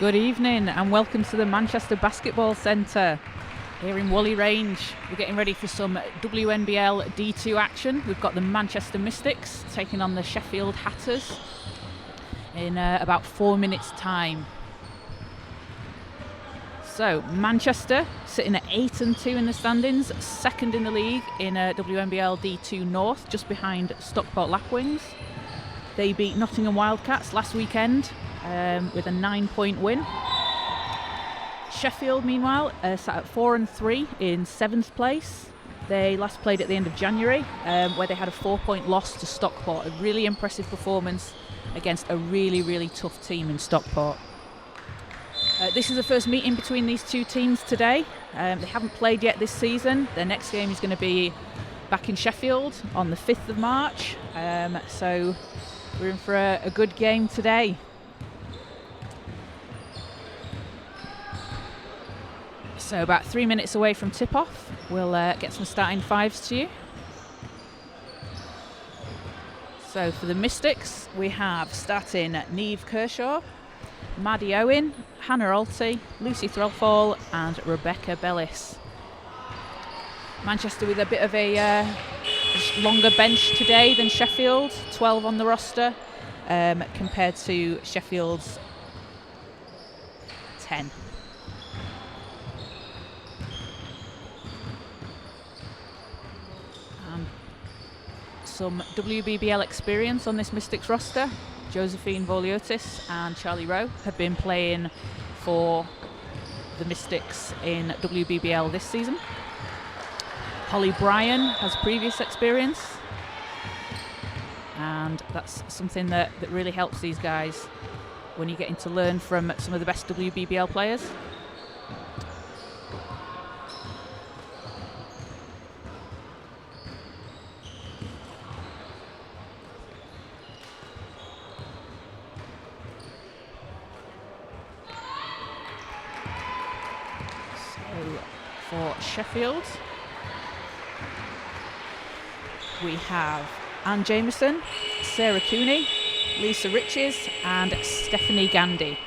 Good evening and welcome to the Manchester Basketball Centre here in Whalley Range. We're getting ready for some WNBL D2 action. We've got the Manchester Mystics taking on the Sheffield Hatters in about 4 minutes' time. So Manchester sitting at 8-2 in the standings, second in the league in WNBL D2 North, just behind Stockport Lapwings. They beat Nottingham Wildcats last weekend with a 9-point win. Sheffield, meanwhile, sat at 4-3 in 7th place. They last played at the end of January, where they had a 4-point loss to Stockport. A really impressive performance against a really tough team in Stockport. This is the first meeting between these two teams today. They haven't played yet this season. Their next game is going to be back in Sheffield on the 5th of March. So we're in for a good game today. So about 3 minutes away from tip-off, we'll get some starting fives to you. So for the Mystics, we have starting Niamh Kershaw, Maddie Owen, Hannah Alty, Lucy Threlfall and Rebecca Bellis. Manchester with a bit of a longer bench today than Sheffield, 12 on the roster, compared to Sheffield's 10. Some WBBL experience on this Mystics roster. Josephine Voliotis and Charlie Rowe have been playing for the Mystics in WBBL this season. Holly Bryan has previous experience, and that's something that really helps these guys when you're getting to learn from some of the best WBBL players. For Sheffield, we have Anne Jameson, Sarah Cooney, Lisa Riches and Stephanie Gandy,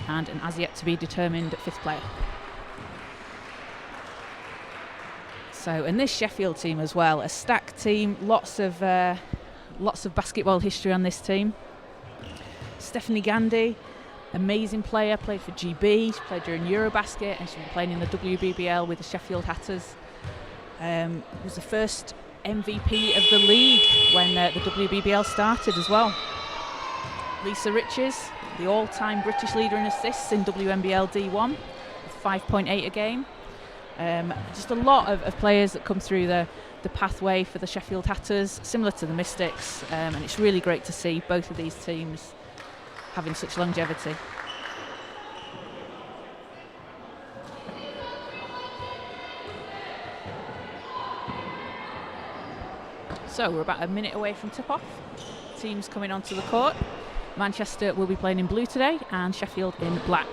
and an as yet to be determined 5th player. So, and this Sheffield team as well, a stacked team, lots of basketball history on this team. Stephanie Gandy, amazing player, played for GB, she played during Eurobasket, and she's been playing in the WBBL with the Sheffield Hatters. Was the first MVP of the league when the WBBL started as well. Lisa Riches, the all-time British leader in assists in WNBL D1, with 5.8 a game. Just a lot of players that come through the pathway for the Sheffield Hatters, similar to the Mystics, and it's really great to see both of these teams having such longevity. So we're about a minute away from tip-off. Teams coming onto the court. Manchester will be playing in blue today and Sheffield in black.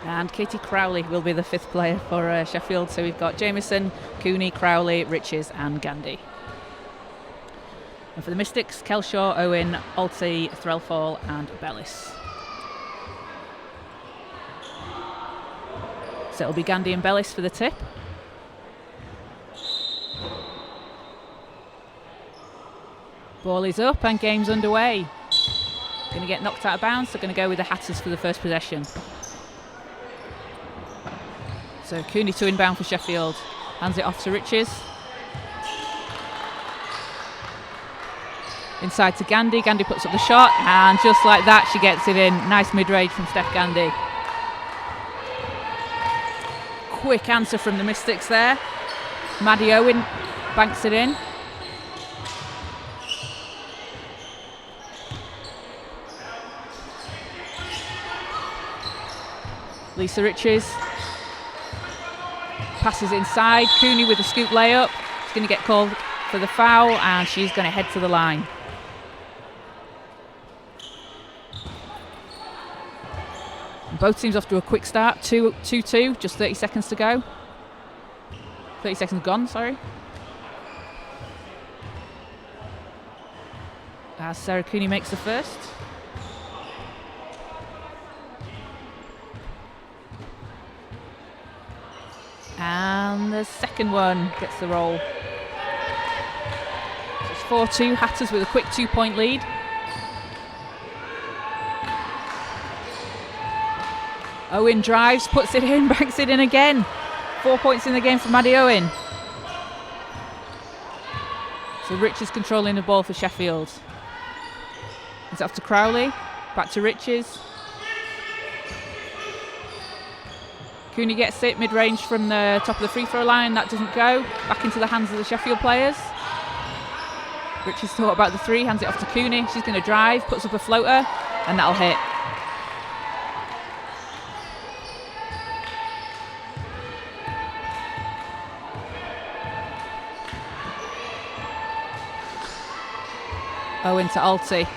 And Katie Crowley will be the 5th player for Sheffield. So we've got Jameson, Cooney, Crowley, Riches and Gandy. And for the Mystics, Kelshaw, Owen, Alty, Threlfall and Bellis. So it'll be Gandy and Bellis for the tip. Ball is up and game's underway. Going to get knocked out of bounds, so going to go with the Hatters for the first possession. So Cooney to inbound for Sheffield. Hands it off to Riches. Inside to Gandhi. Gandhi puts up the shot, and just like that, she gets it in. Nice mid-range from Steph Gandhi. Quick answer from the Mystics there. Maddie Owen banks it in. Lisa Riches passes inside. Cooney with a scoop layup. She's going to get called for the foul, and she's going to head to the line. And both teams off to a quick start. 2-2, just 30 seconds to go. 30 seconds gone, sorry. As Sarah Cooney makes the first. And the second one gets the roll. So it's 4-2, Hatters with a quick 2-point lead. Owen drives, puts it in, banks it in again. 4 points in the game for Maddie Owen. So Rich is controlling the ball for Sheffield. It's off to Crowley, back to Riches. Cooney gets it mid-range from the top of the free throw line. That doesn't go. Back into the hands of the Sheffield players. Riches thought about the three, hands it off to Cooney. She's going to drive, puts up a floater, and that'll hit. Owen to Alty.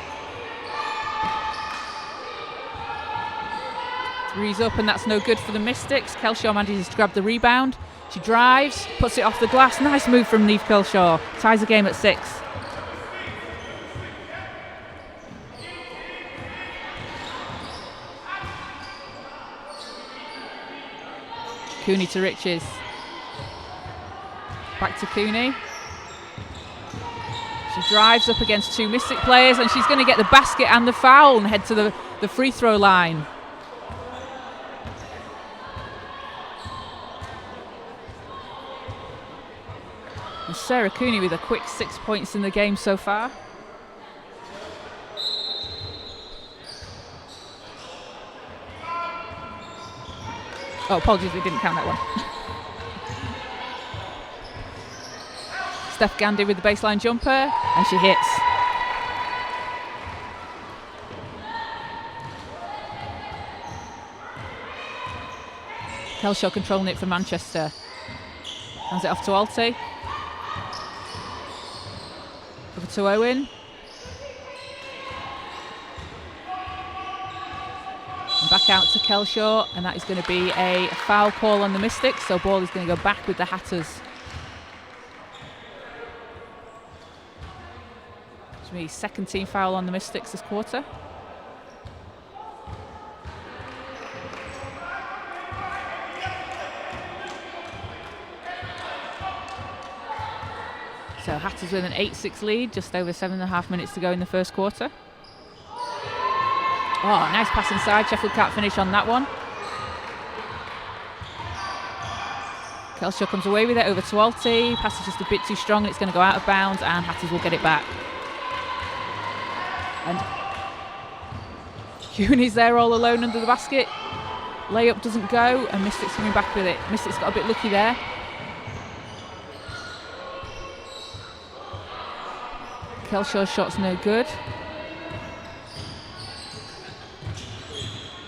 Three's up, and that's no good for the Mystics. Kelshaw manages to grab the rebound. She drives, puts it off the glass. Nice move from Neve Kelshaw. Ties the game at 6. Cooney to Riches. Back to Cooney. She drives up against 2 Mystic players, and she's going to get the basket and the foul and head to the free throw line. And Sarah Cooney with a quick 6 points in the game so far. Oh, apologies, we didn't count that one. Steph Gandhi with the baseline jumper, and she hits. Kelshaw controlling it for Manchester. Hands it off to Alty. Over to Owen. And back out to Kelshaw, and that is going to be a foul call on the Mystics, so ball is going to go back with the Hatters. It's going to be second team foul on the Mystics this quarter. So Hatters with an 8-6 lead, just over 7.5 minutes to go in the first quarter. Oh, nice pass inside. Sheffield can't finish on that one. Kelshaw comes away with it over to Alty. Pass is just a bit too strong and it's going to go out of bounds, and Hatters will get it back. And Cooney's there all alone under the basket. Layup doesn't go, and Mystics coming back with it. Mystics got a bit lucky there. Kelshaw's shot's no good.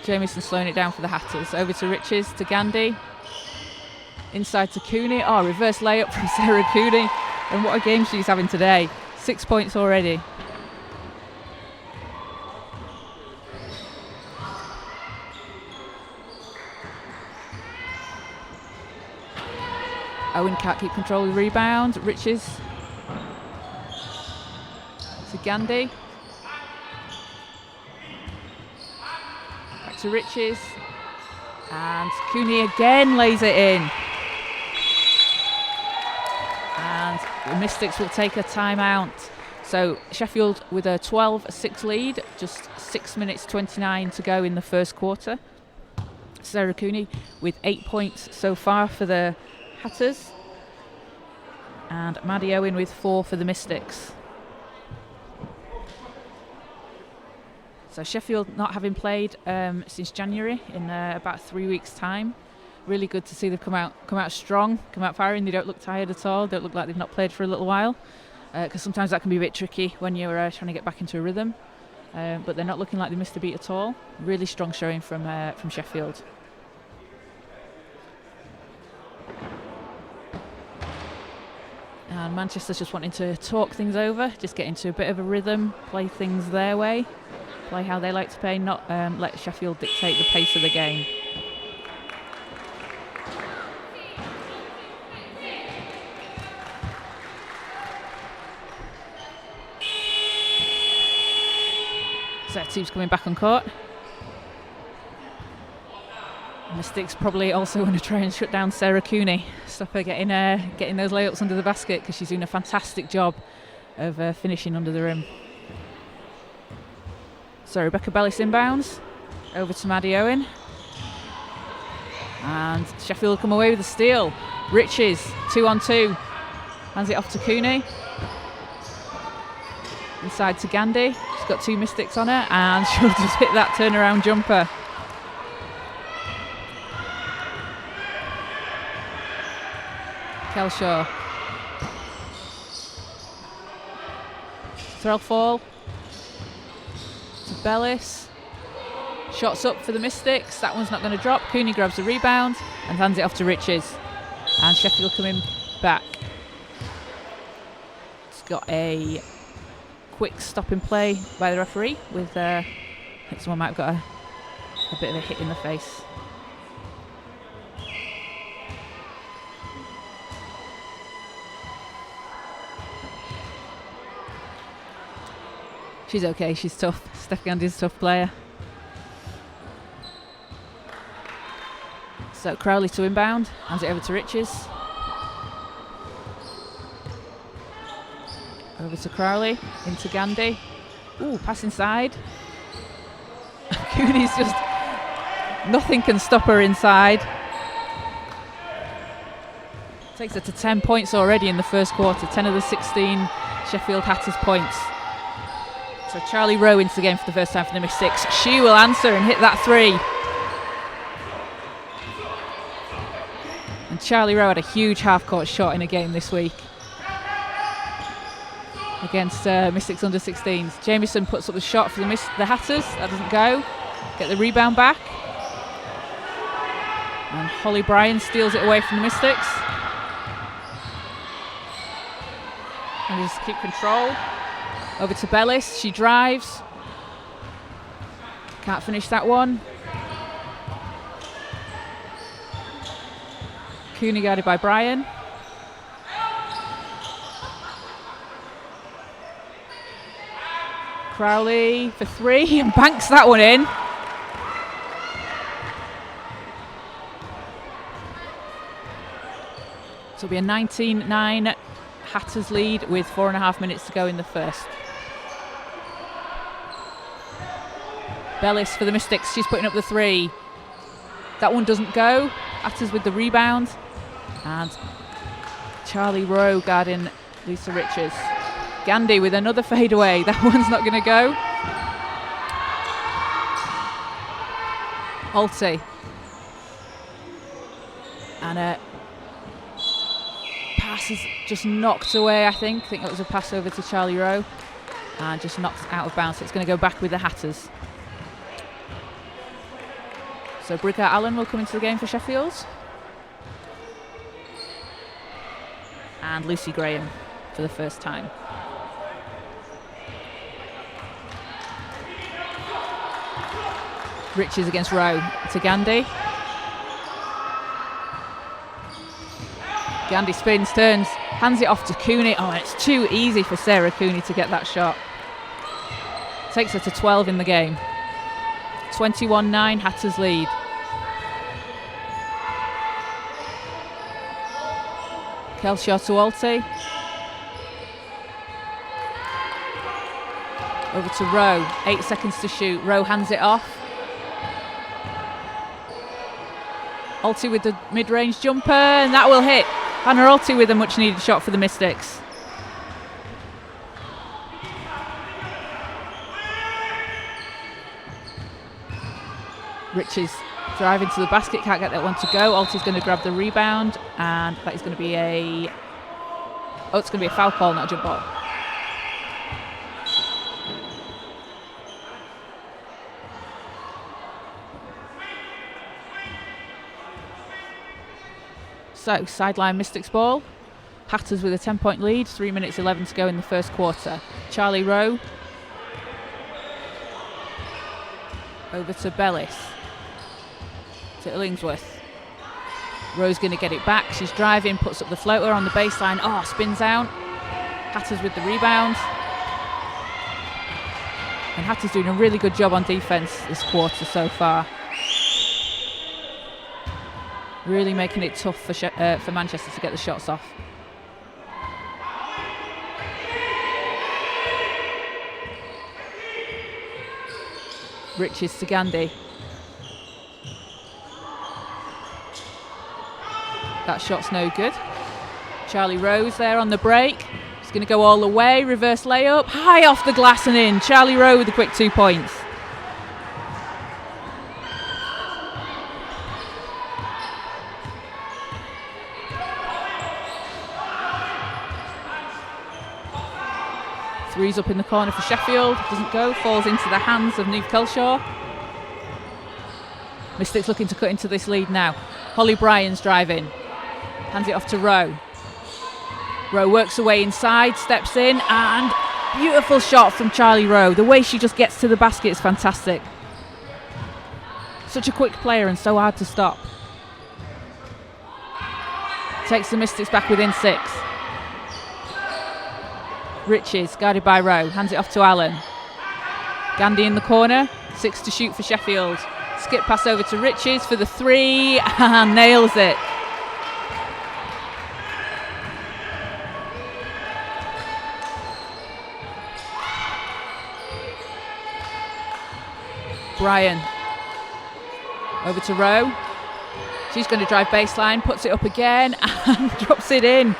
Jamieson slowing it down for the Hatters. Over to Riches, to Gandhi. Inside to Cooney. Oh, reverse layup from Sarah Cooney. And what a game she's having today. 6 points already. Owen can't keep control of the rebound. Riches to Gandhi. Back to Riches. And Cooney again lays it in. And the Mystics will take a timeout. So Sheffield with a 12-6 lead, just 6 minutes 29 to go in the first quarter. Sarah Cooney with 8 points so far for the Hatters, and Maddie Owen with 4 for the Mystics. So Sheffield not having played since January, in about 3 weeks' time. Really good to see them come out strong, come out firing. They don't look tired at all. Don't look like they've not played for a little while, because sometimes that can be a bit tricky when you're trying to get back into a rhythm. But they're not looking like they missed a beat at all. Really strong showing from Sheffield. And Manchester's just wanting to talk things over, just get into a bit of a rhythm, play things their way, play how they like to play, not let Sheffield dictate the pace of the game. So team's coming back on court. And the Sticks probably also want to try and shut down Sarah Cooney, stop her getting those layups under the basket, because she's doing a fantastic job of finishing under the rim. So Rebecca Bellis inbounds over to Maddie Owen, and Sheffield come away with the steal. Riches 2-on-2, hands it off to Cooney, inside to Gandhi. She's got 2 Mystics on her, and she'll just hit that turnaround jumper. Kelshaw. Throw fall to Bellis. Shots up for the Mystics. That one's not going to drop. Cooney grabs the rebound and hands it off to Riches. And Sheffield coming back. It's got a quick stop in play by the referee with I think someone might have got a bit of a hit in the face. She's okay, she's tough. Steph Gandy's a tough player. So Crowley to inbound, hands it over to Riches. Over to Crowley, into Gandhi. Ooh, pass inside. Cooney's just, nothing can stop her inside. Takes her to 10 points already in the first quarter, 10 of the 16 Sheffield Hatters points. So Charlie Rowe into the game for the first time for the Mystics. She will answer and hit that 3. And Charlie Rowe had a huge half-court shot in a game this week against Mystics under 16s. Jamieson puts up the shot for the Hatters. That doesn't go. Get the rebound back. And Holly Bryan steals it away from the Mystics. And just keep control. Over to Bellis, she drives. Can't finish that one. Cooney guarded by Bryan. Crowley for 3 and banks that one in. So it'll be a 19-9 Hatters lead with 4.5 minutes to go in the first. Bellis for the Mystics, she's putting up the 3. That one doesn't go. Hatters with the rebound. And Charlie Rowe guarding Lisa Riches. Gandhi with another fadeaway. That one's not going to go. Holty. And a pass is just knocked away, I think. I think it was a pass over to Charlie Rowe. And just knocked out of bounds. So it's going to go back with the Hatters. So Brigga Allen will come into the game for Sheffield. And Lucy Graham for the first time. Riches against Rowe to Gandhi. Gandhi spins, turns, hands it off to Cooney. Oh, and it's too easy for Sarah Cooney to get that shot. Takes her to 12 in the game. 21-9 Hatters lead. Kelshaw to Alty. Over to Rowe, 8 seconds to shoot. Rowe hands it off. Alty with the mid-range jumper, and that will hit. Hannah Alty with a much-needed shot for the Mystics. Riches driving to the basket, can't get that one to go. Alty's going to grab the rebound, and that is going to be a... Oh, it's going to be a foul call, not a jump ball. So, sideline Mystics ball. Hatters with a 10-point lead, 3 minutes 11 to go in the first quarter. Charlie Rowe. Over to Bellis. To Illingsworth. Rowe's going to get it back. She's driving, puts up the floater on the baseline. Oh, spins out. Hatters with the rebound. And Hatters doing a really good job on defence this quarter so far. Really making it tough for Manchester to get the shots off. Riches to Gandhi. That shot's no good. Charlie Rowe's there on the break. He's going to go all the way. Reverse layup. High off the glass and in. Charlie Rowe with the quick 2 points. Three's up in the corner for Sheffield. Doesn't go. Falls into the hands of Neve Kelshaw. Mystics looking to cut into this lead now. Holly Bryan's driving. Hands it off to Rowe. Rowe works away inside, steps in, and beautiful shot from Charlie Rowe. The way she just gets to the basket is fantastic. Such a quick player and so hard to stop. Takes the Mystics back within 6. Riches, guarded by Rowe, hands it off to Allen. Gandhi in the corner, 6 to shoot for Sheffield. Skip pass over to Riches for the 3, and nails it. Bryan, over to Rowe. She's going to drive baseline, puts it up again, and drops it in.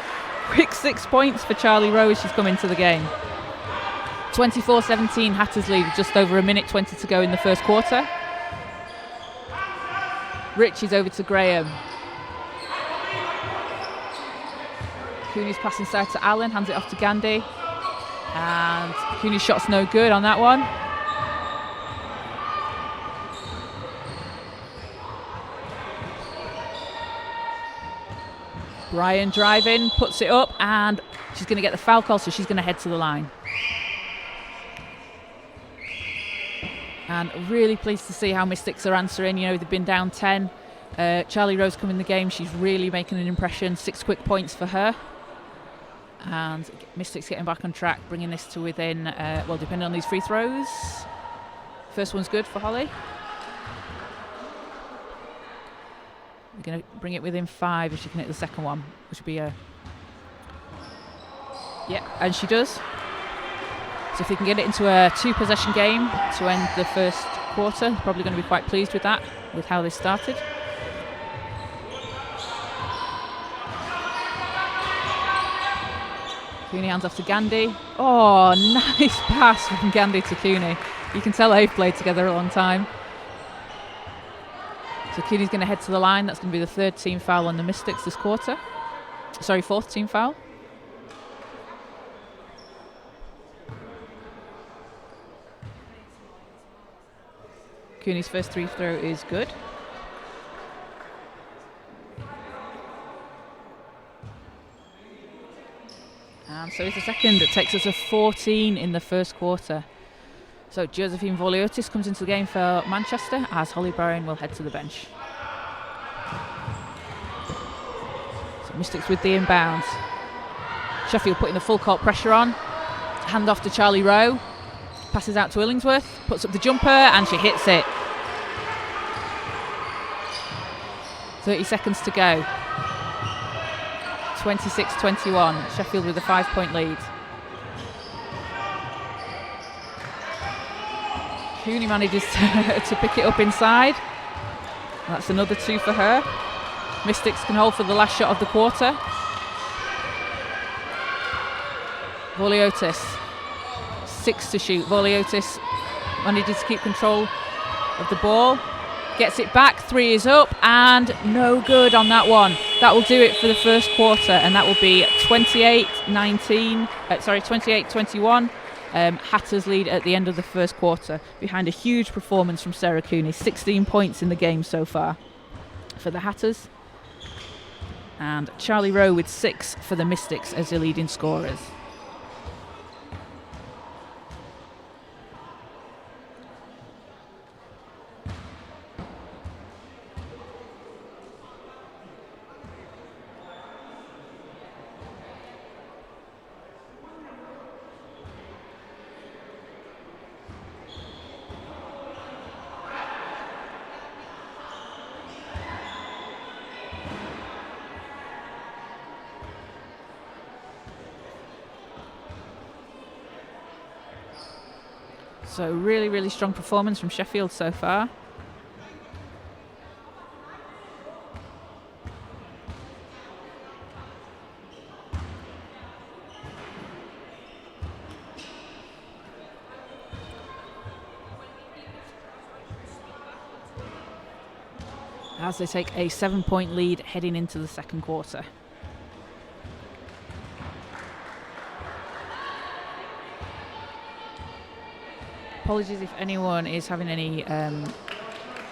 Quick 6 points for Charlie Rowe as she's come into the game. 24-17 Hatters lead, just over 1:20 to go in the first quarter. Rich is over to Graham. Cooney's pass inside to Allen, hands it off to Gandhi. And Cooney's shot's no good on that one. Bryan driving, puts it up, and she's going to get the foul call, so she's going to head to the line. And really pleased to see how Mystics are answering. You know, they've been down 10. Charlie Rowe's come in the game. She's really making an impression. 6 quick points for her. And Mystics getting back on track, bringing this to within, well, depending on these free throws. First one's good for Holly. We're going to bring it within 5 if she can hit the second one, which would be a... Yeah, and she does. So if they can get it into a 2-possession game to end the first quarter, probably going to be quite pleased with that, with how they started. Cooney hands off to Gandhi. Oh, nice pass from Gandhi to Cooney. You can tell they've played together a long time. So Cooney's going to head to the line. That's going to be the 3rd team foul on the Mystics this quarter. Sorry, 4th team foul. Cooney's first free throw is good. And so it's the second. It takes us to 14 in the first quarter. So Josephine Voliotis comes into the game for Manchester, as Holly Bryan will head to the bench. So Mystics with the inbounds. Sheffield putting the full court pressure on. Hand off to Charlie Rowe. Passes out to Illingsworth. Puts up the jumper and she hits it. 30 seconds to go. 26-21. Sheffield with a 5-point lead. Cooney manages to pick it up inside. That's another 2 for her. Mystics can hold for the last shot of the quarter. Voliotis, 6 to shoot. Voliotis manages to keep control of the ball. Gets it back, 3 is up, and no good on that one. That will do it for the first quarter, and that will be 28-21. Hatters lead at the end of the first quarter behind a huge performance from Sarah Cooney. 16 points in the game so far for the Hatters. And Charlie Rowe with 6 for the Mystics as the leading scorers. So really, really strong performance from Sheffield so far. As they take a 7-point lead heading into the second quarter. Apologies if anyone is having any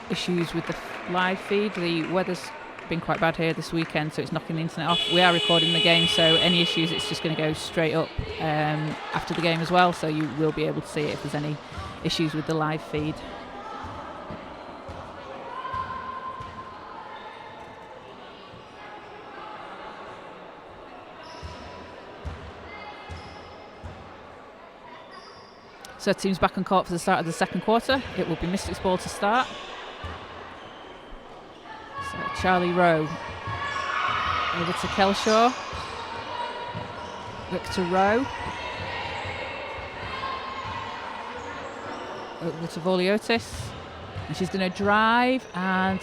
issues with the live feed. The weather's been quite bad here this weekend, so it's knocking the internet off. We are recording the game, so any issues, it's just going to go straight up after the game as well, so you will be able to see it if there's any issues with the live feed. So teams back on court for the start of the second quarter. It will be Mystics ball to start. So Charlie Rowe over to Kelshaw. Victor Rowe. Over to Voliotis. And she's going to drive and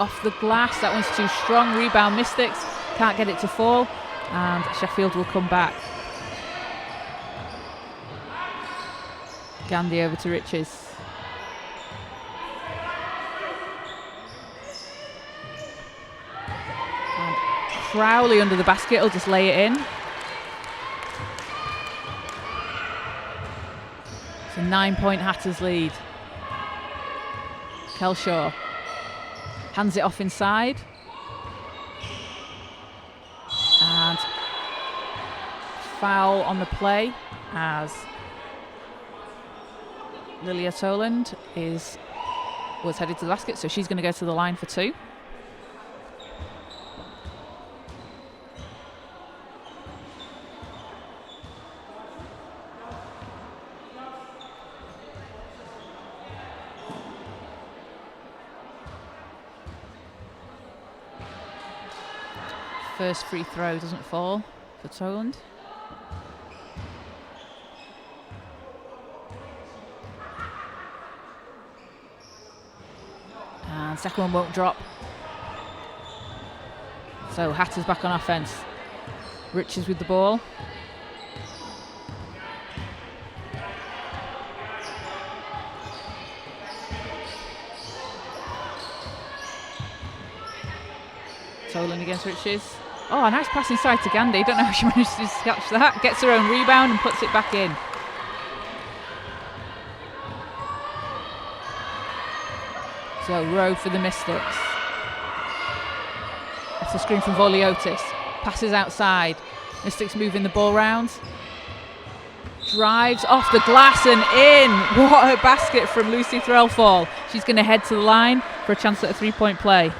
off the glass. That one's too strong. Rebound Mystics. Can't get it to fall. And Sheffield will come back. Gandhi over to Riches. And Crowley under the basket will just lay it in. It's a 9-point Hatters lead. Kelshaw hands it off inside. And foul on the play as Lilia Toland was headed to the basket, so she's going to go to the line for 2. First free throw doesn't fall for Toland. And second one won't drop. So Hatters back on offense. Riches with the ball. Toland against Riches. Oh, a nice pass inside to Gandhi. Don't know how she managed to catch that. Gets her own rebound and puts it back in. So Rowe for the Mystics. That's a screen from Voliotis. Passes outside. Mystics moving the ball round. Drives off the glass and in. What a basket from Lucy Threlfall. She's going to head to the line for a chance at a 3-point play.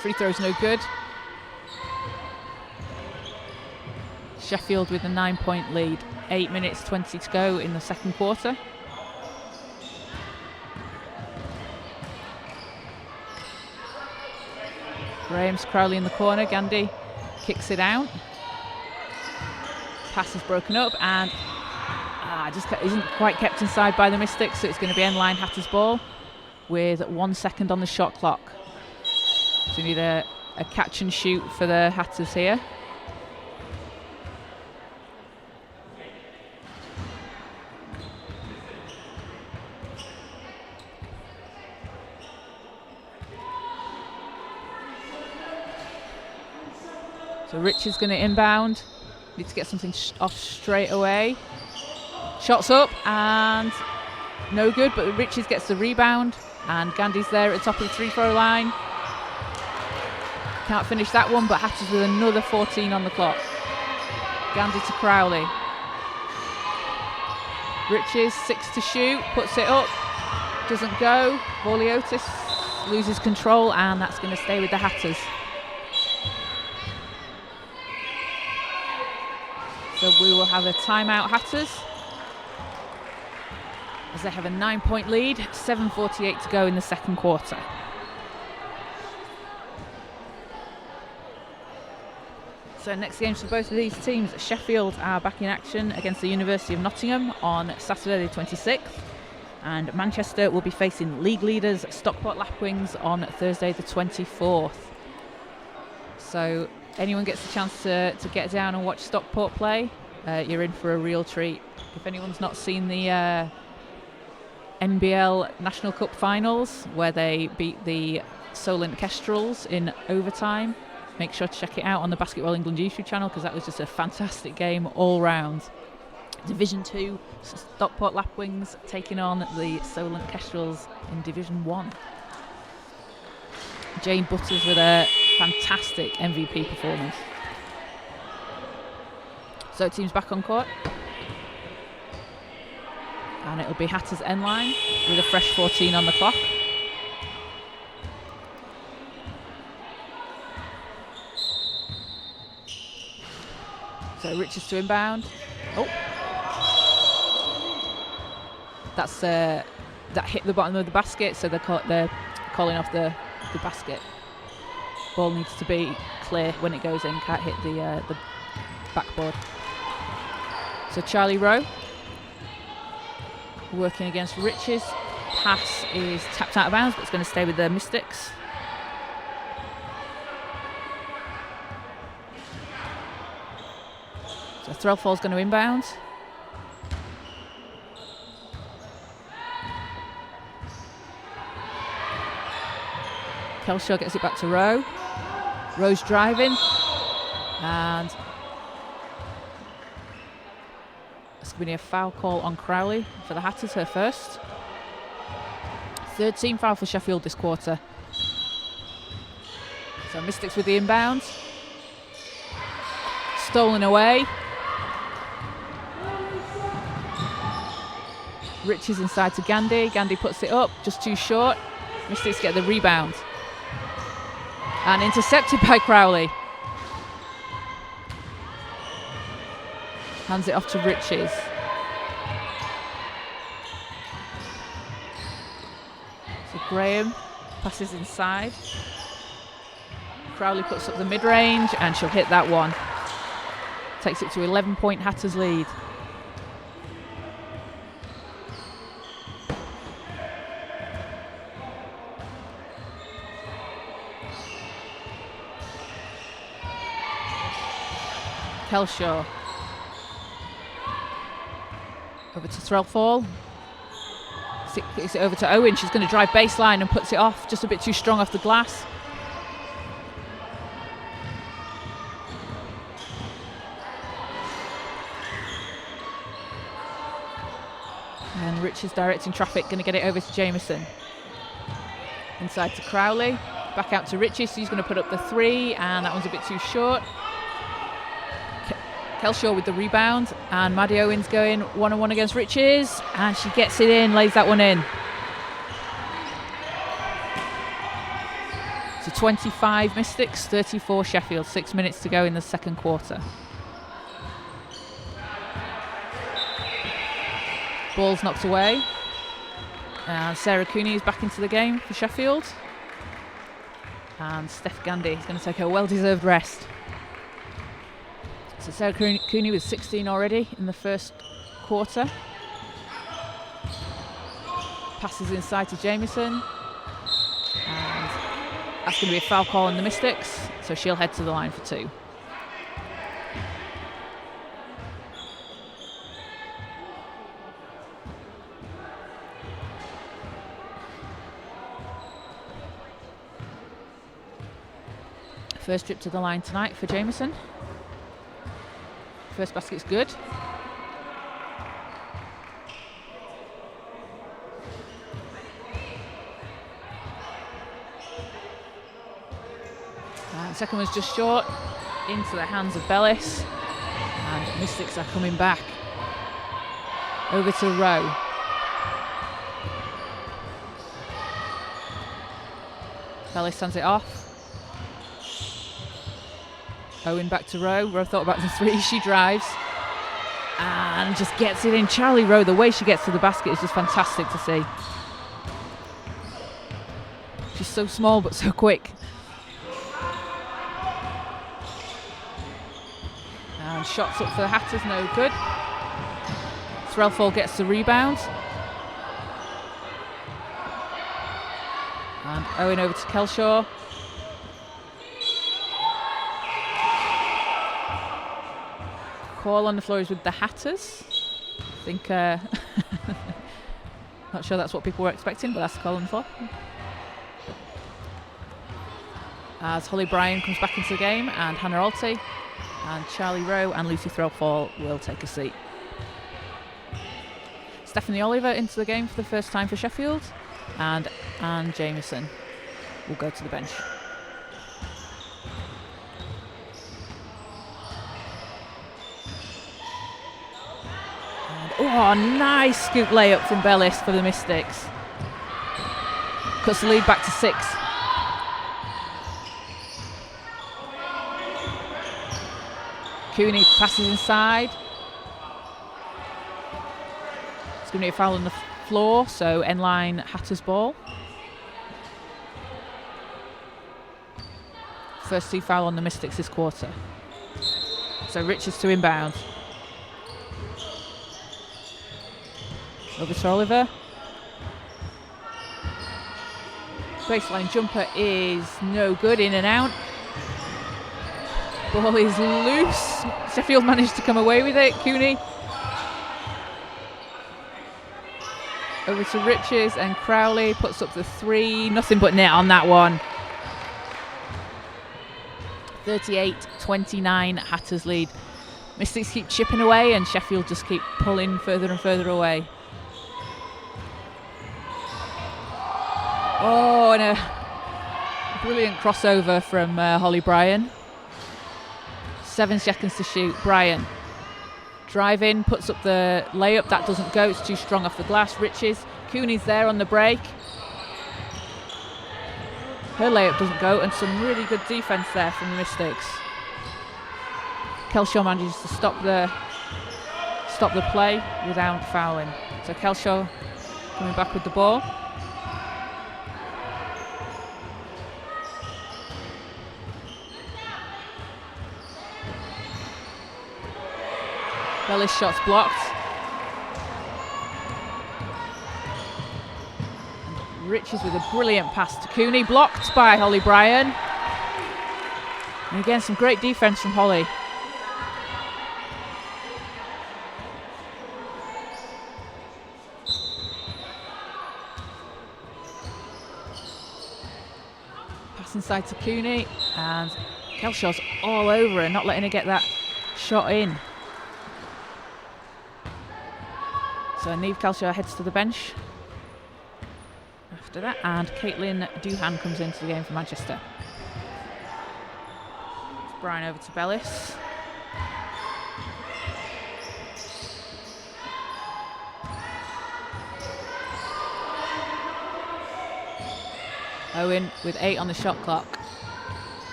Free throw's no good. Sheffield with a 9-point lead. 8 minutes 20 to go in the second quarter. Graham's Crowley in the corner. Gandhi kicks it out. Pass is broken up and just isn't quite kept inside by the Mystics, so it's going to be end-line Hatters ball with 1 second on the shot clock. So we need a catch and shoot for the Hatters here. So Rich is going to inbound. Need to get something off straight away. Shots up and no good, but Riches gets the rebound and Gandhi's there at the top of the free-throw line. Can't finish that one, but Hatters with another 14 on the clock. Gandhi to Crowley. Riches, 6 to shoot, puts it up, doesn't go. Vorliotis loses control and that's going to stay with the Hatters. So we will have a timeout, Hatters, as they have a 9-point lead, 7:48 to go in the second quarter. So next games for both of these teams, Sheffield are back in action against the University of Nottingham on Saturday the 26th, and Manchester will be facing league leaders Stockport Lapwings on Thursday the 24th. So anyone gets a chance to get down and watch Stockport play, you're in for a real treat. If anyone's not seen the NBL National Cup finals where they beat the Solent Kestrels in overtime, make sure to check it out on the Basketball England YouTube channel, because that was just a fantastic game all round. Division 2, Stockport Lapwings taking on the Solent Kestrels in Division 1. Jane Butters with a fantastic MVP performance. So team's back on court. And it'll be Hatters end line with a fresh 14 on the clock. So Richards to inbound. Oh, that's that hit the bottom of the basket, so they're calling off the basket. Ball needs to be clear when it goes in, can't hit the backboard. So Charlie Rowe working against Riches. Pass is tapped out of bounds, but it's going to stay with the Mystics. So Threlfall's going to inbound. Kelshaw gets it back to Rowe. Rowe's driving, and it's going to be a foul call on Crowley for the Hatters, her first. Third team foul for Sheffield this quarter. So Mystics with the inbound. Stolen away. Riches inside to Gandhi. Gandhi puts it up, just too short. Mystics get the rebound. And intercepted by Crowley. Hands it off to Riches. So Graham passes inside. Crowley puts up the mid-range and she'll hit that one. Takes it to 11-point Hatters lead. Kelshaw. Over to Threlfall. Gets it over to Owen. She's going to drive baseline and puts it off. Just a bit too strong off the glass. And Rich is directing traffic. Going to get it over to Jameson. Inside to Crowley. Back out to Riches. He's going to put up the three. And that one's a bit too short. Kelshaw with the rebound, and Maddie Owens going one-on-one against Riches, and she gets it in, lays that one in. So 25 Mystics, 34 Sheffield, 6 minutes to go in the second quarter. Ball's knocked away. And Sarah Cooney is back into the game for Sheffield. And Steph Gandy is going to take a well-deserved rest. So Sarah Cooney with 16 already in the first quarter. Passes inside to Jamieson. And that's going to be a foul call on the Mystics. So she'll head to the line for 2. First trip to the line tonight for Jamieson. First basket's good. And second one's just short, into the hands of Bellis. And Mystics are coming back. Over to Rowe. Bellis sends it off. Owen back to Rowe. Rowe thought about the 3. She drives and just gets it in. Charlie Rowe, the way she gets to the basket is just fantastic to see. She's so small but so quick. And shots up for the Hatters, no good. Threlfall gets the rebound. And Owen over to Kelshaw. Call on the floor is with the Hatters. I think, not sure that's what people were expecting, but that's the call on the floor. As Holly Bryan comes back into the game, and Hannah Alty, and Charlie Rowe and Lucy Threlfall will take a seat. Stephanie Oliver into the game for the first time for Sheffield, and Anne Jamieson will go to the bench. Oh, nice scoop layup from Bellis for the Mystics. Cuts the lead back to 6. Cooney passes inside. It's going to be a foul on the floor, so end line Hatters ball. First 2 foul on the Mystics this quarter. So Richards to inbound. Over to Oliver. Baseline jumper is no good, in and out. Ball is loose. Sheffield managed to come away with it. Cooney. Over to Richards, and Crowley puts up the 3. Nothing but net on that one. 38-29 Hatters lead. Mystics keep chipping away and Sheffield just keep pulling further and further away. Oh, and a brilliant crossover from Holly Bryan. 7 seconds to shoot. Bryan drive in, puts up the layup. That doesn't go. It's too strong off the glass. Riches. Cooney's there on the break. Her layup doesn't go, and some really good defense there from the Mystics. Kelshaw manages to stop the play without fouling. So Kelshaw coming back with the ball. Bellis shot's blocked. And Richards with a brilliant pass to Cooney, blocked by Holly Bryan. And again, some great defense from Holly. Pass inside to Cooney, and Kelshaw's all over her, not letting her get that shot in. So Niamh Kelshaw heads to the bench after that, and Caitlin Doohan comes into the game for Manchester. Bryan over to Bellis. Owen with 8 on the shot clock.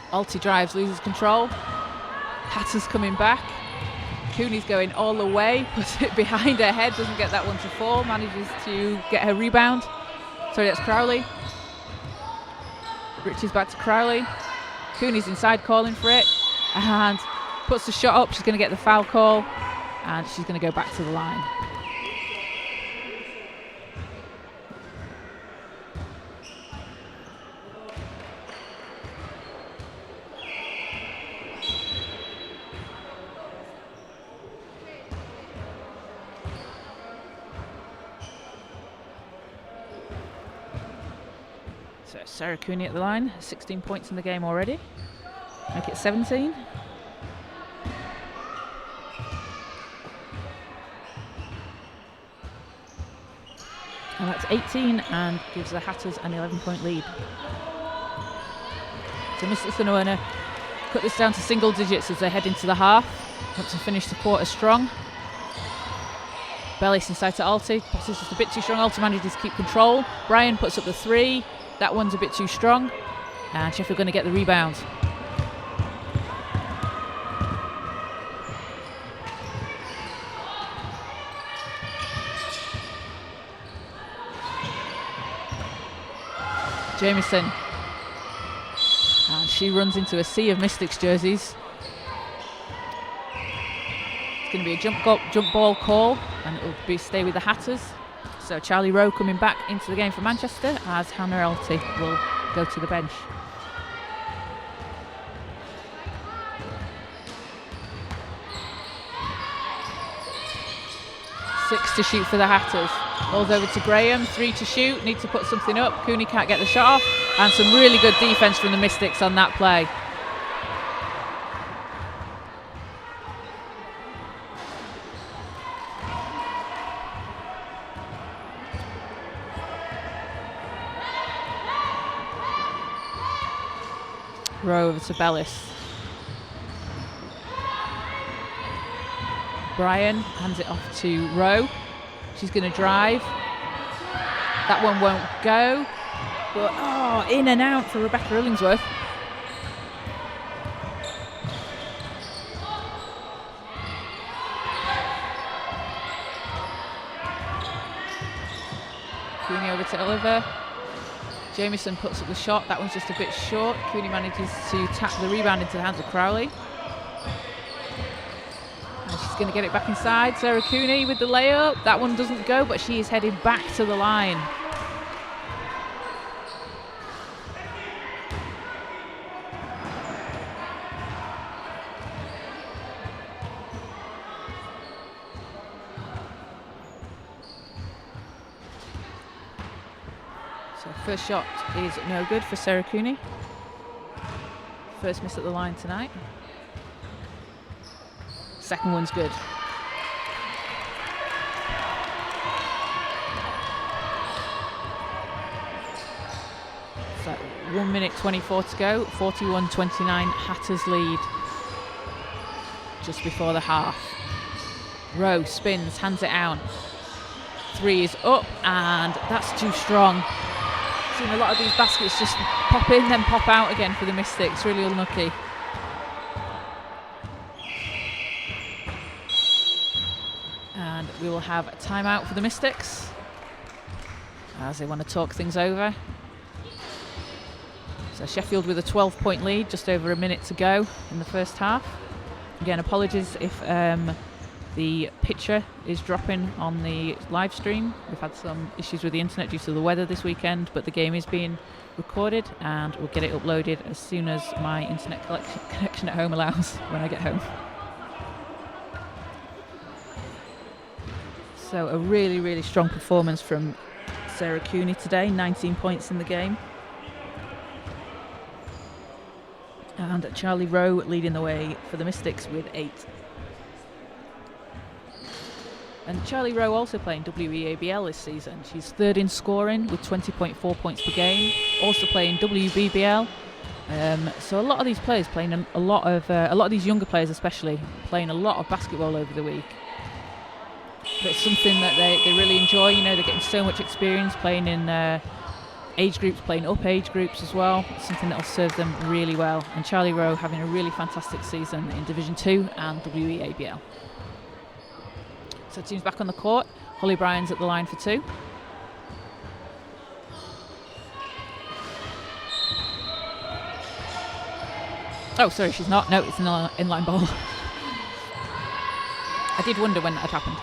Alty drives, loses control. Hatters coming back. Cooney's going all the way, puts it behind her head, doesn't get that one to fall, manages to get her rebound. Sorry, that's Crowley. Richie's back to Crowley. Cooney's inside calling for it and puts the shot up. She's going to get the foul call and she's going to go back to the line. So Sarah Cooney at the line, 16 points in the game already. Make it 17. And that's 18 and gives the Hatters an 11-point lead. So Mystics are going to cut this down to single digits as they head into the half. Hope to finish the quarter strong. Bellis inside to Alti. Pass is just a bit too strong. Alti manages to keep control. Bryan puts up the 3. That one's a bit too strong. And Sheffield going to get the rebound. Jamieson. And she runs into a sea of Mystics jerseys. It's going to be a jump ball call, and it will stay with the Hatters. So Charlie Rowe coming back into the game for Manchester as Hannah Elty will go to the bench. 6 to shoot for the Hatters. Ball's over to Graham, 3 to shoot, need to put something up. Cooney can't get the shot off, and some really good defence from the Mystics on that play. Rowe over to Bellis. Bryan hands it off to Rowe. She's going to drive. That one won't go. But in and out for Rebecca Illingsworth. Cooney over to Oliver. Jamieson puts up the shot. That one's just a bit short. Cooney manages to tap the rebound into the hands of Crowley. And she's going to get it back inside. Sarah Cooney with the layup. That one doesn't go, but she is heading back to the line. So first shot is no good for Sarah Cooney. First miss at the line tonight. Second one's good. So 1 minute 24 to go. 41-29 Hatters lead just before the half. Rowe spins, hands it out. 3 is up, and that's too strong. Seen a lot of these baskets just pop in, then pop out again for the Mystics. Really unlucky. And we will have a timeout for the Mystics as they want to talk things over. So Sheffield with a 12-point lead, just over a minute to go in the first half. Again, apologies if the picture is dropping on the live stream. We've had some issues with the internet due to the weather this weekend, but the game is being recorded and we'll get it uploaded as soon as my internet connection at home allows when I get home. So a really, really strong performance from Sarah Cooney today, 19 points in the game. And Charlie Rowe leading the way for the Mystics with 8. And Charlie Rowe also playing WEABL this season. She's third in scoring with 20.4 points per game. Also playing WBBL. So a lot of these players playing a lot of these younger players, especially playing a lot of basketball over the week. But it's something that they really enjoy. You know, they're getting so much experience playing in age groups, playing up age groups as well. It's something that will serve them really well. And Charlie Rowe having a really fantastic season in Division 2 and WEABL. So team's back on the court. Holly Bryan's at the line for 2. Oh, sorry, she's not. No, it's an inline ball. I did wonder when that had happened.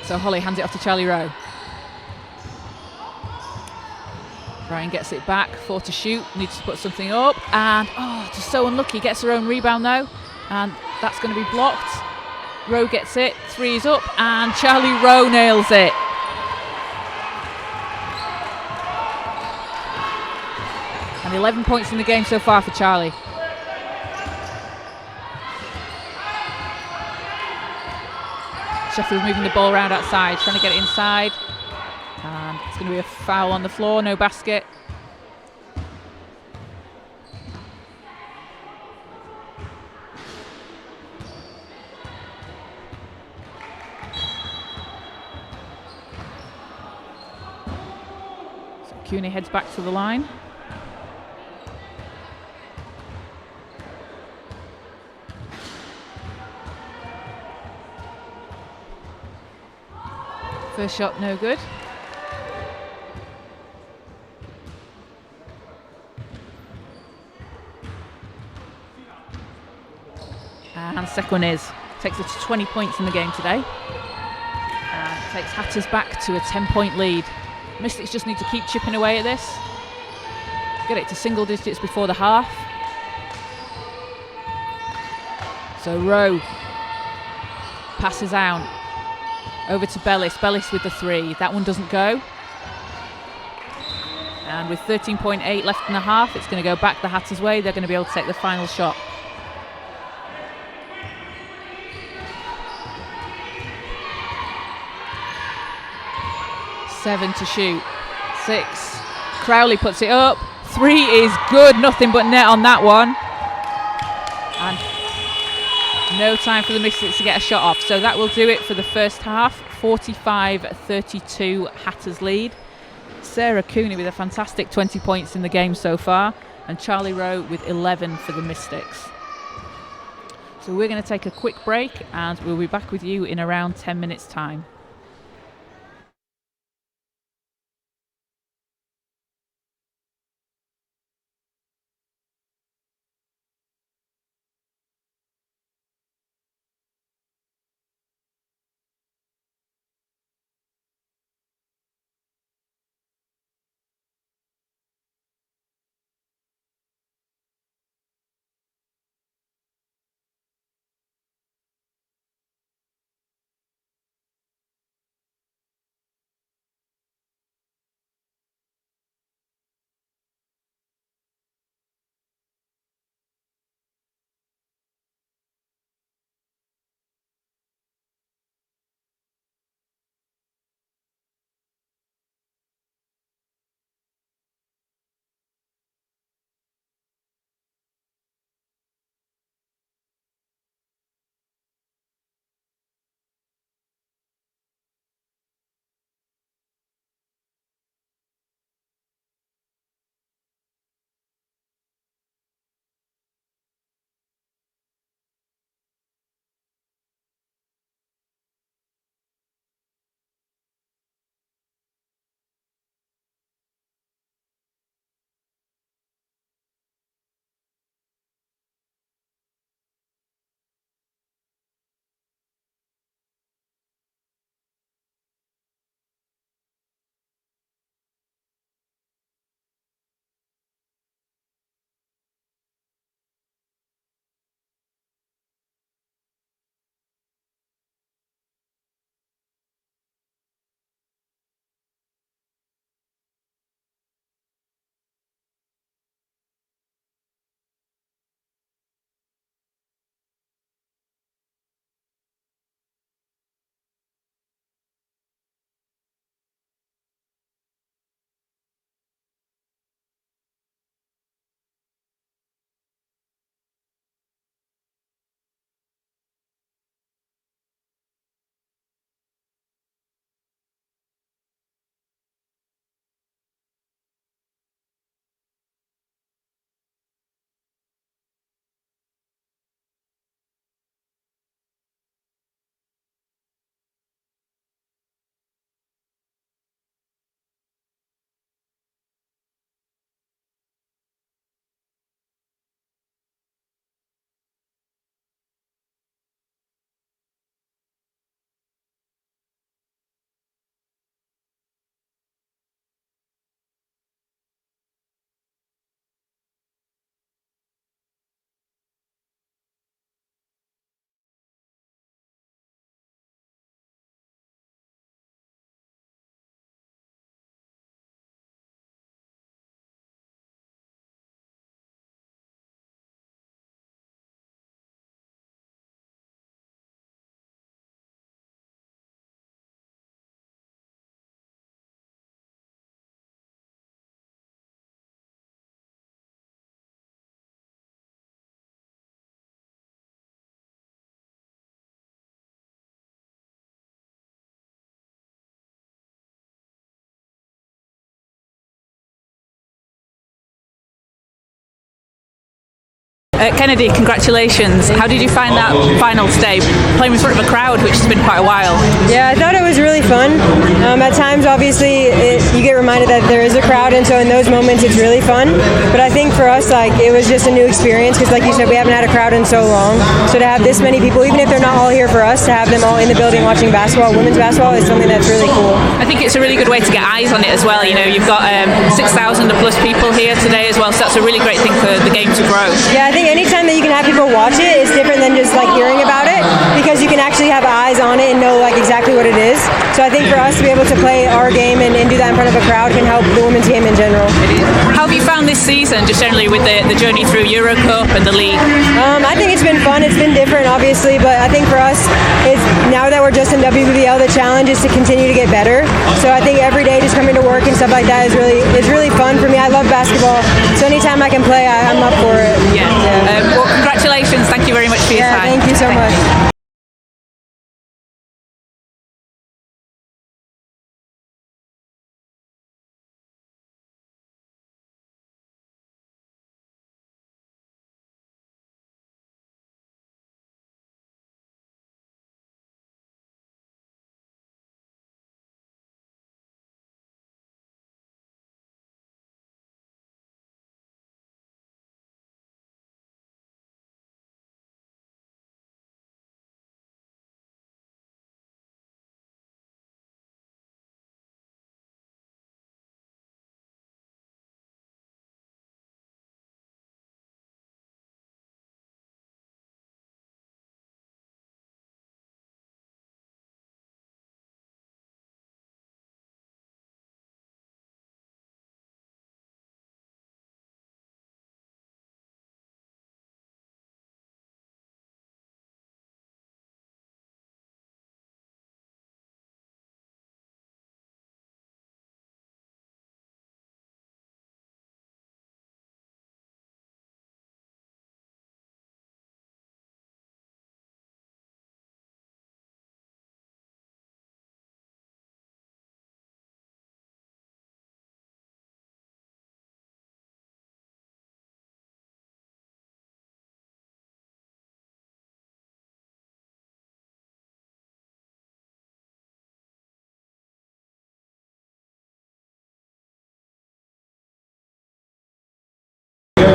So Holly hands it off to Charlie Rowe. Bryan gets it back, 4 to shoot, needs to put something up, and just so unlucky, gets her own rebound though, and that's going to be blocked. Rowe gets it, 3 is up, and Charlie Rowe nails it. And 11 points in the game so far for Charlie. Sheffield moving the ball around outside, trying to get it inside. And it's going to be a foul on the floor, no basket. So Cooney heads back to the line. First shot, no good. And second one is. Takes it to 20 points in the game today. And takes Hatters back to a 10-point lead. Mystics just need to keep chipping away at this. Get it to single digits before the half. So Rowe passes out. Over to Bellis. Bellis with the 3. That one doesn't go. And with 13.8 left in the half, it's going to go back the Hatters' way. They're going to be able to take the final shot. 7 to shoot. 6. Crowley puts it up. 3 is good. Nothing but net on that one. And no time for the Mystics to get a shot off. So that will do it for the first half. 45-32 Hatters lead. Sarah Cooney with a fantastic 20 points in the game so far. And Charlie Rowe with 11 for the Mystics. So we're going to take a quick break and we'll be back with you in around 10 minutes time. Kennedy, congratulations. How did you find that final today, playing in front of a crowd, which has been quite a while? Yeah, I thought it was really fun. At times, obviously, you get reminded that there is a crowd, and so in those moments, it's really fun. But I think for us, it was just a new experience because, like you said, we haven't had a crowd in so long. So to have this many people, even if they're not all here for us, to have them all in the building watching basketball, women's basketball, is something that's really cool. I think it's a really good way to get eyes on it as well. You've got 6,000 plus people here today as well, so that's a really great thing for the game to grow. Yeah, I think anytime that you can have people watch it is different than just hearing about it, because you can actually have eyes on it and know exactly what it is. So I think for us to be able to play our game and do that in front of a crowd can help the women's game in general. How have you found this season, just generally with the journey through Euro Cup and the league? I think it's been fun. It's been different, obviously, but I think for us, it's now that we're just in WNBL, the challenge is to continue to get better. So I think every day just coming to work and stuff like that is really fun for me. I love basketball, so anytime I can play, I'm up for it. Yeah. Well, congratulations. Thank you very much for your time. Thank you so much.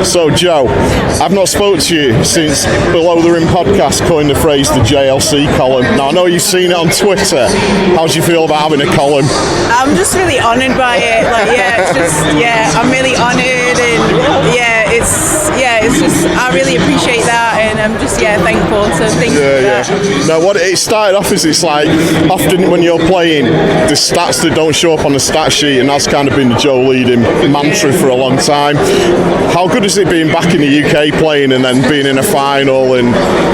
So Joe, I've not spoke to you since Below the Rim podcast coined the phrase the JLC column. Now I know you've seen it on Twitter. How do you feel about having a column? I'm just really honoured by it. I'm really honoured, and it's just I really appreciate that, and I'm just thankful. So thank you for that. Now what it started off is it's often when you're playing, the stats that don't show up on the stat sheet, and that's kind of been the Joe leading mantra for a long time. How good is it being back in the UK playing and then being in a final and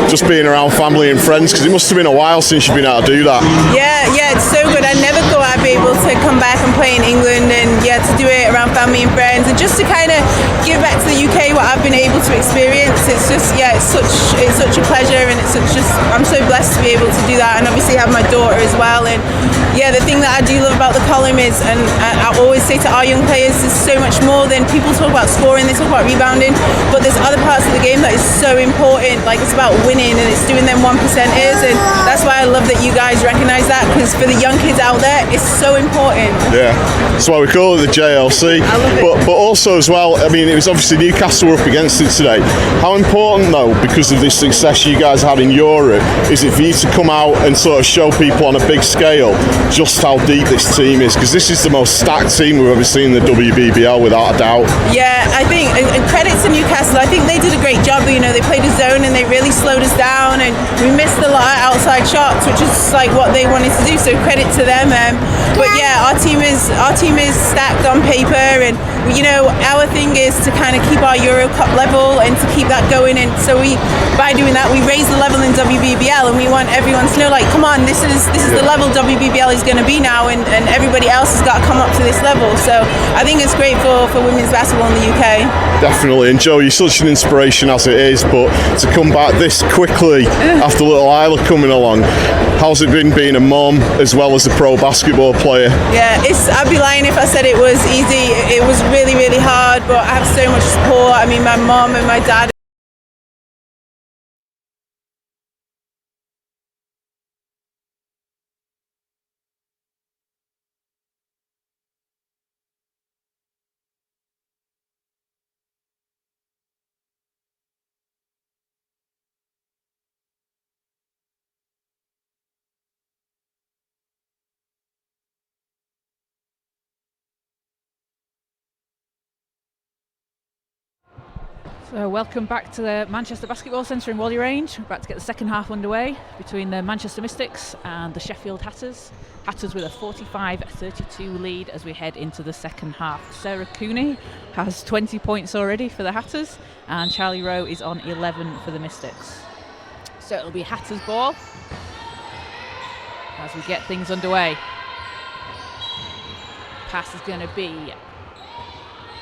just being around family and friends? Because it must have been a while since you've been able to do that. Yeah, it's so good. I never thought I'd be able to come back and play in England, and to do it around family and friends, and just to kind of give back to the UK what I've been able to experience. It's just it's such a pleasure, and I'm so blessed to be able to do that, and obviously have my daughter as well. And the thing that I do love about the column is, and I always say to our young players, there's so much more than people talk about scoring, they talk about rebounding, but there's other parts of the game that is so important. It's about winning, and it's doing them 1%ers, and that's why I love that you guys recognise that, because for the young kids out there, it's so important. Yeah, that's why we call it the JLC. I love it. But also as well, I mean, it was obviously Newcastle were up against it today. How important though, because of this success you guys had in Europe, is it for you to come out and sort of show people on a big scale just how deep this team is? Because this is the most stacked team we've ever seen in the WBBL, without a doubt. Yeah, I think, and credit to Newcastle, I think they did a great job. They played a zone and they really slowed us down, and we missed a lot of outside shots, which is what they wanted to do, so credit to them. But our team is stacked on paper, and our thing is to kind of keep our Euro Cup level and to keep that going, and so by doing that we raise the level in WBBL, and we want everyone to know, come on, this is the level WBBL is going to be now, and everybody else has got to come up to this level. So I think it's great for women's basketball in the UK. Definitely. And Joe, you're such an inspiration as it is, but to come back this quickly after little Isla coming along, how's it been being a mum as well as a pro basketball player? Yeah, I'd be lying if I said it was easy. It was really, really hard, but I have so much support. I mean, my mum and my dad So welcome back to the Manchester Basketball Centre in Whalley Range. We're about to get the second half underway between the Manchester Mystics and the Sheffield Hatters. Hatters with a 45-32 lead as we head into the second half. Sarah Cooney has 20 points already for the Hatters, and Charlie Rowe is on 11 for the Mystics. So it'll be Hatters ball as we get things underway. Pass is going to be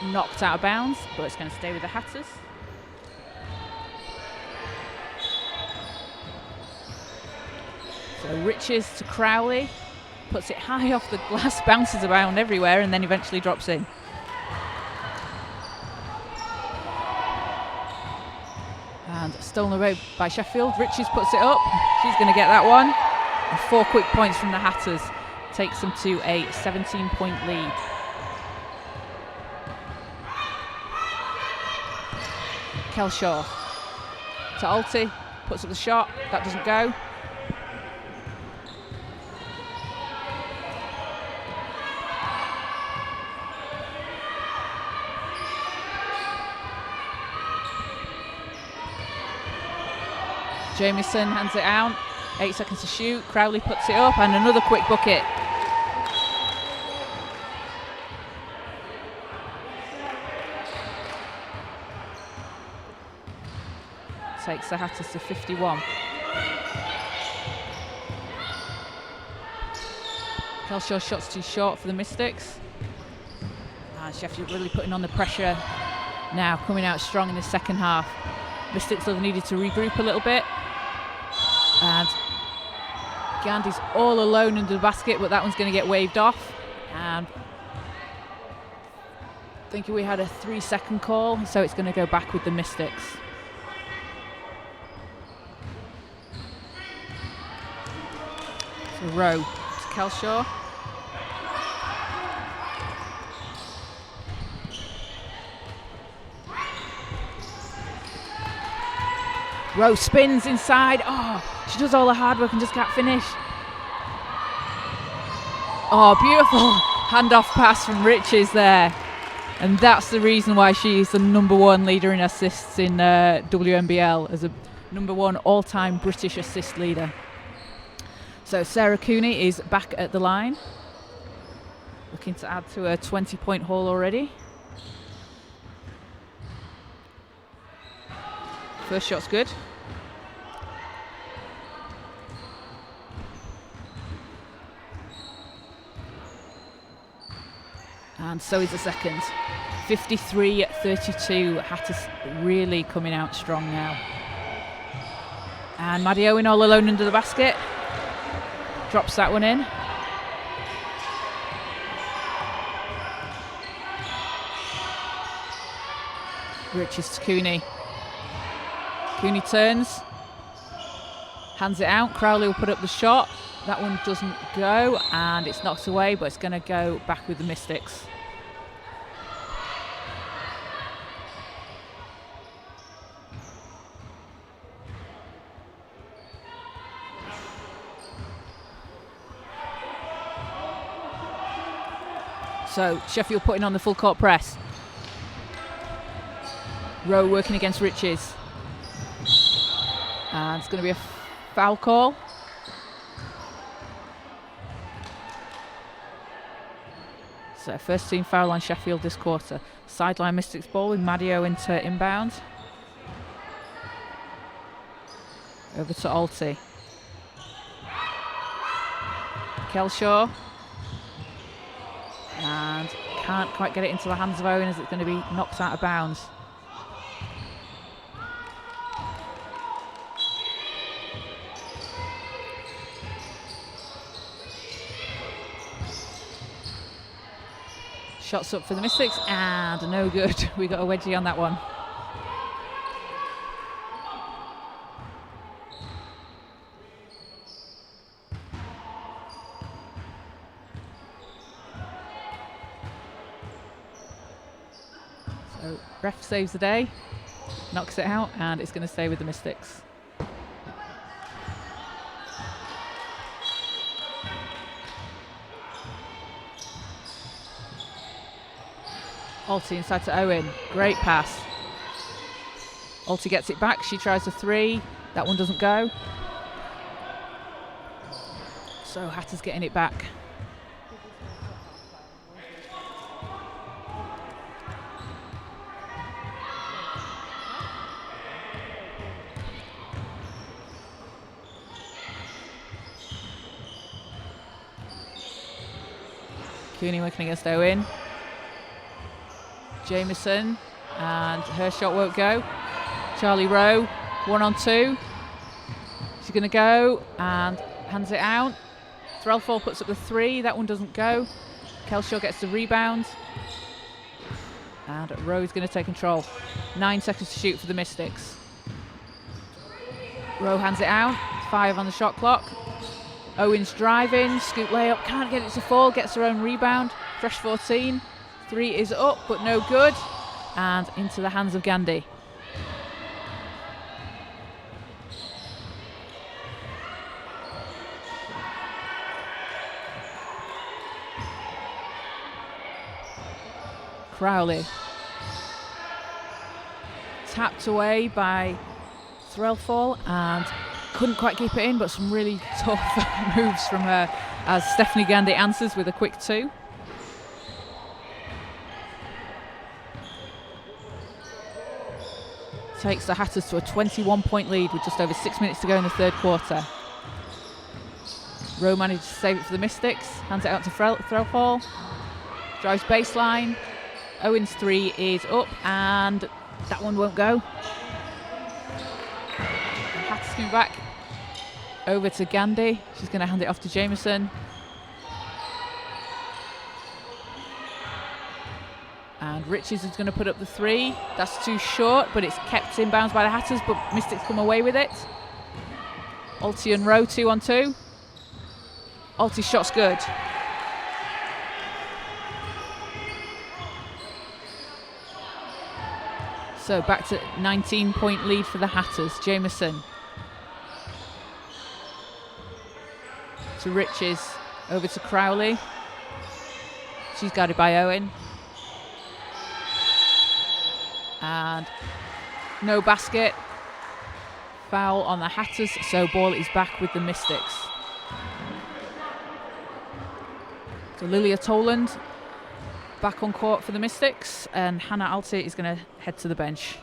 knocked out of bounds, but it's going to stay with the Hatters. So Riches to Crowley, puts it high off the glass, bounces around everywhere, and then eventually drops in. And stolen away by Sheffield. Riches puts it up. She's going to get that one. And 4 quick points from the Hatters takes them to a 17-point lead. Kelshaw to Alty, puts up the shot. That doesn't go. Jamieson hands it out, 8 seconds to shoot. Crowley puts it up, and another quick bucket. Takes the Hatters to 51. Kelshaw shot's too short for the Mystics. And Sheffield really putting on the pressure now, coming out strong in the second half. Mystics have needed to regroup a little bit. And Gandhi's all alone under the basket, but that one's going to get waved off. And thinking we had a 3-second call, so it's going to go back with the Mystics. So Rowe to Kelshaw. Rowe spins inside. Oh, she does all the hard work and just can't finish. Oh, beautiful handoff pass from Riches there. And that's the reason why she's the #1 leader in assists in WNBL, as a #1 all-time British assist leader. So Sarah Cooney is back at the line, looking to add to a 20-point haul already. First shot's good. And so is the second. 53-32. Hatters really coming out strong now. And Maddie Owen all alone under the basket. Drops that one in. Riches to Cooney. Cooney turns, hands it out. Crowley will put up the shot. That one doesn't go, and it's knocked away, but it's going to go back with the Mystics. So Sheffield putting on the full court press. Rowe working against Riches. And it's going to be a foul call. So first team foul on Sheffield this quarter. Sideline Mystics ball with Maddie Owen to inbound. Over to Alty. Kelshaw. And can't quite get it into the hands of Owen, as it's going to be knocked out of bounds. Shots up for the Mystics, and no good. We got a wedgie on that one. So ref saves the day, knocks it out, and it's going to stay with the Mystics. Alty inside to Owen. Great pass. Alti gets it back. She tries a 3. That one doesn't go. So Hatters getting it back. Cooney working against Owen. Jameson, and her shot won't go. Charlie Rowe, 1-on-2. She's going to go and hands it out. Threlfall puts up the 3. That one doesn't go. Kelshaw gets the rebound. And Rowe's going to take control. 9 seconds to shoot for the Mystics. Rowe hands it out. 5 on the shot clock. Owen's driving, scoop layup, can't get it to fall, gets her own rebound. Fresh 14. 3 is up, but no good. And into the hands of Gandhi. Crowley. Tapped away by Threlfall and couldn't quite keep it in, but some really tough moves from her as Stephanie Gandhi answers with a quick 2. Takes the Hatters to a 21-point lead with just over 6 minutes to go in the third quarter. Rowe manages to save it for the Mystics, hands it out to Threlfall, drives baseline. Owen's 3 is up and that one won't go. Hatters coming back over to Gandhi. She's going to hand it off to Jameson. And Richards is going to put up the 3. That's too short, but it's kept in bounds by the Hatters, but Mystics come away with it. Alti and Rowe 2-on-2. Alti's shot's good. So back to 19-point lead for the Hatters. Jameson. To Riches, over to Crowley. She's guarded by Owen. And no basket. Foul on the Hatters, so ball is back with the Mystics. So Lilia Toland back on court for the Mystics, and Hannah Alti is going to head to the bench.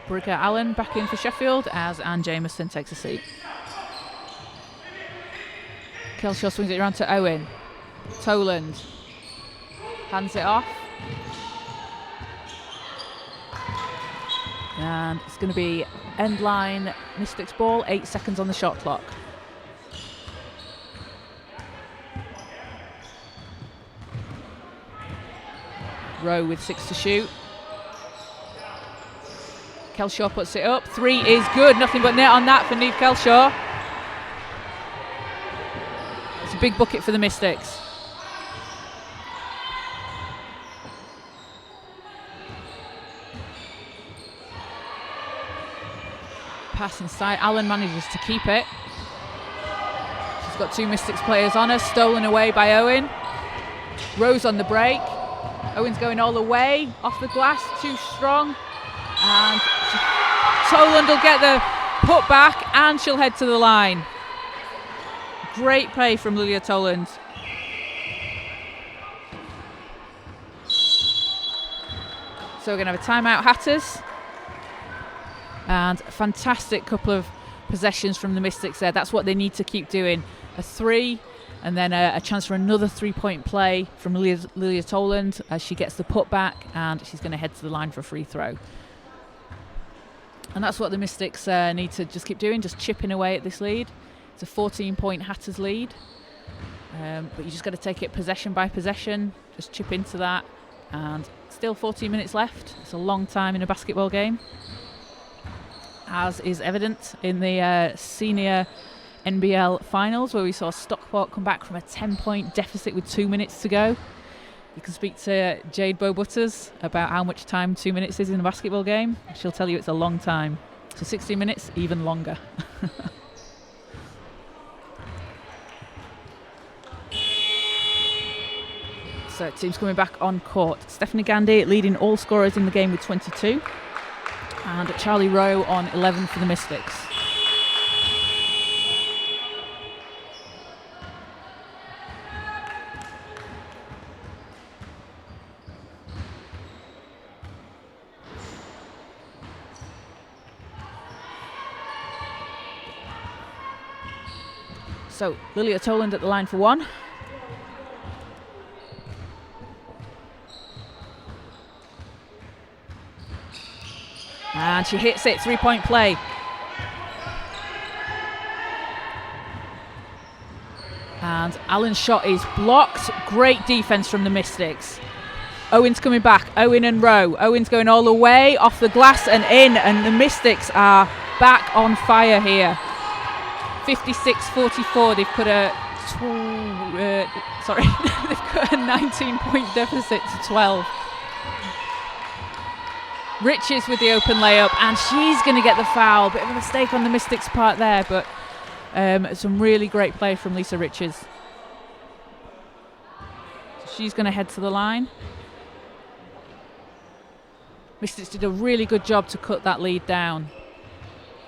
Brigga Allen back in for Sheffield as Anne Jameson takes a seat. Kelshaw swings it around to Owen. Toland hands it off. And it's going to be end line Mystics ball, 8 seconds on the shot clock. Rowe with 6 to shoot. Kelshaw puts it up. 3 is good. Nothing but net on that for Niamh Kelshaw. It's a big bucket for the Mystics. Pass inside. Allen manages to keep it. She's got 2 Mystics players on her. Stolen away by Owen. Rose on the break. Owen's going all the way. Off the glass. Too strong. And Toland will get the put back and she'll head to the line. Great play from Lilia Toland. So we're going to have a timeout, Hatters. And a fantastic couple of possessions from the Mystics there. That's what they need to keep doing. A 3 and then a chance for another 3-point play from Lilia Toland as she gets the put back and she's going to head to the line for a free throw. And that's what the Mystics need to just keep doing, just chipping away at this lead. It's a 14-point Hatters lead. But you just got to take it possession by possession, just chip into that. And still 14 minutes left. It's a long time in a basketball game, as is evident in the senior NBL finals, where we saw Stockport come back from a 10-point deficit with 2 minutes to go. You can speak to Jade Bow-Butters about how much time 2 minutes is in a basketball game. She'll tell you it's a long time. So 60 minutes, even longer. So teams coming back on court. Stephanie Gandy leading all scorers in the game with 22. And Charlie Rowe on 11 for the Mystics. So Lilia Toland at the line for one. And she hits it, 3-point play. And Allen's shot is blocked. Great defense from the Mystics. Owen's coming back, Owen and Rowe. Owen's going all the way off the glass and in, and the Mystics are back on fire here. 56-44, they've put a 19-point deficit to 12. Riches with the open layup, and she's going to get the foul. Bit of a mistake on the Mystics' part there, but some really great play from Lisa Riches. So she's going to head to the line. Mystics did a really good job to cut that lead down,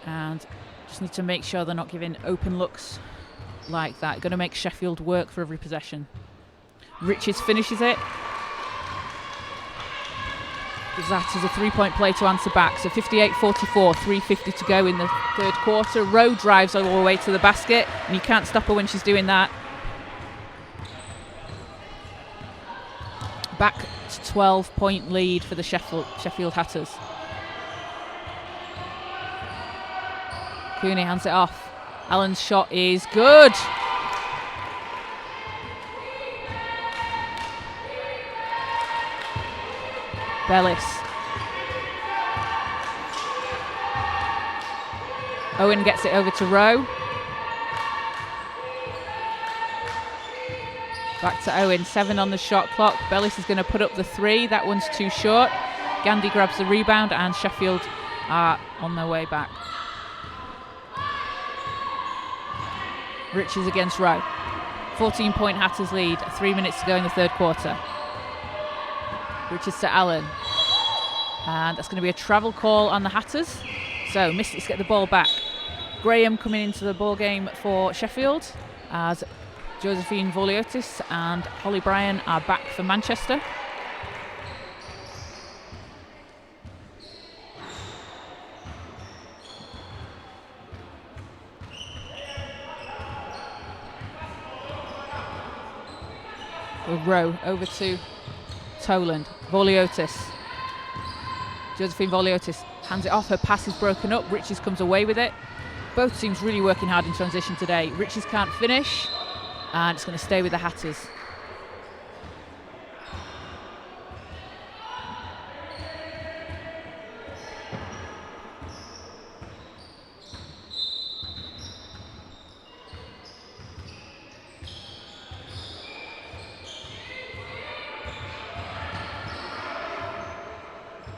and just need to make sure they're not giving open looks like that. Going to make Sheffield work for every possession. Riches finishes it. That is a 3-point play to answer back. So 58-44, 3:50 to go in the third quarter. Rowe drives all the way to the basket, and you can't stop her when she's doing that. Back to 12-point lead for the Sheffield Hatters. Cooney hands it off. Allen's shot is good. Bellis. Owen gets it over to Rowe. Back to Owen, 7 on the shot clock. Bellis is going to put up the 3. That one's too short. Gandy grabs the rebound, and Sheffield are on their way back. Riches against Rowe. 14-point Hatters lead, 3 minutes to go in the third quarter. Riches to Allen. And that's going to be a travel call on the Hatters. So Mystics get the ball back. Graham coming into the ball game for Sheffield as Josephine Voliotis and Holly Bryan are back for Manchester. Rowe over to Toland. Voliotis. Josephine Voliotis hands it off. Her pass is broken up. Riches comes away with it. Both teams really working hard in transition today. Riches can't finish, and it's going to stay with the Hatters.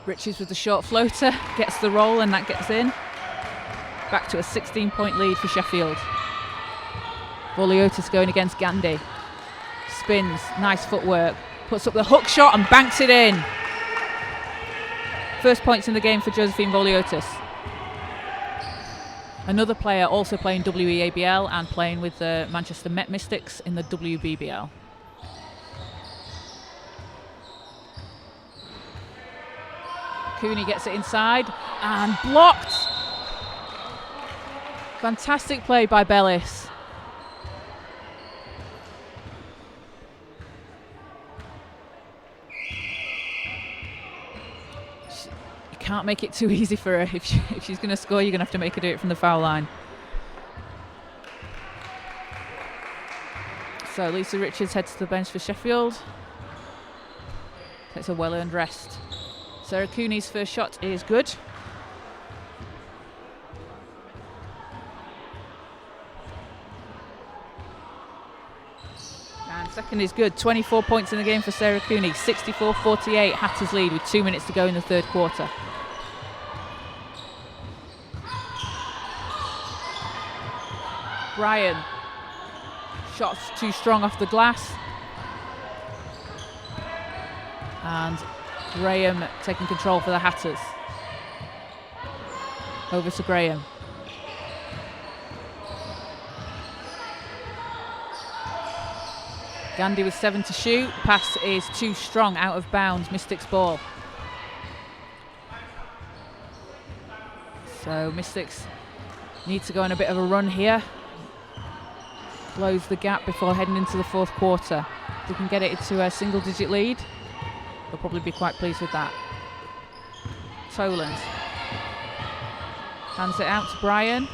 Riches with the short floater, gets the roll, and that gets in. Back to a 16-point lead for Sheffield. Voliotis going against Gandy. Spins, nice footwork. Puts up the hook shot and banks it in. First points in the game for Josephine Voliotis. Another player also playing WEABL and playing with the Manchester Met Mystics in the WBBL. Cooney gets it inside and blocked. Fantastic play by Bellis. You can't make it too easy for her. If she's going to score, you're going to have to make her do it from the foul line. So Lisa Richards heads to the bench for Sheffield. Takes a well-earned rest. Sarah Cooney's first shot is good. And second is good. 24 points in the game for Sarah Cooney. 64-48, Hatters lead with 2 minutes to go in the third quarter. Bryan. Shot's too strong off the glass. And Graham taking control for the Hatters. Over to Graham. Gandhi with 7 to shoot. Pass is too strong, out of bounds. Mystics ball. So Mystics need to go on a bit of a run here. Close the gap before heading into the fourth quarter. If they can get it to a single-digit lead, they'll probably be quite pleased with that. Toland hands it out to Brian.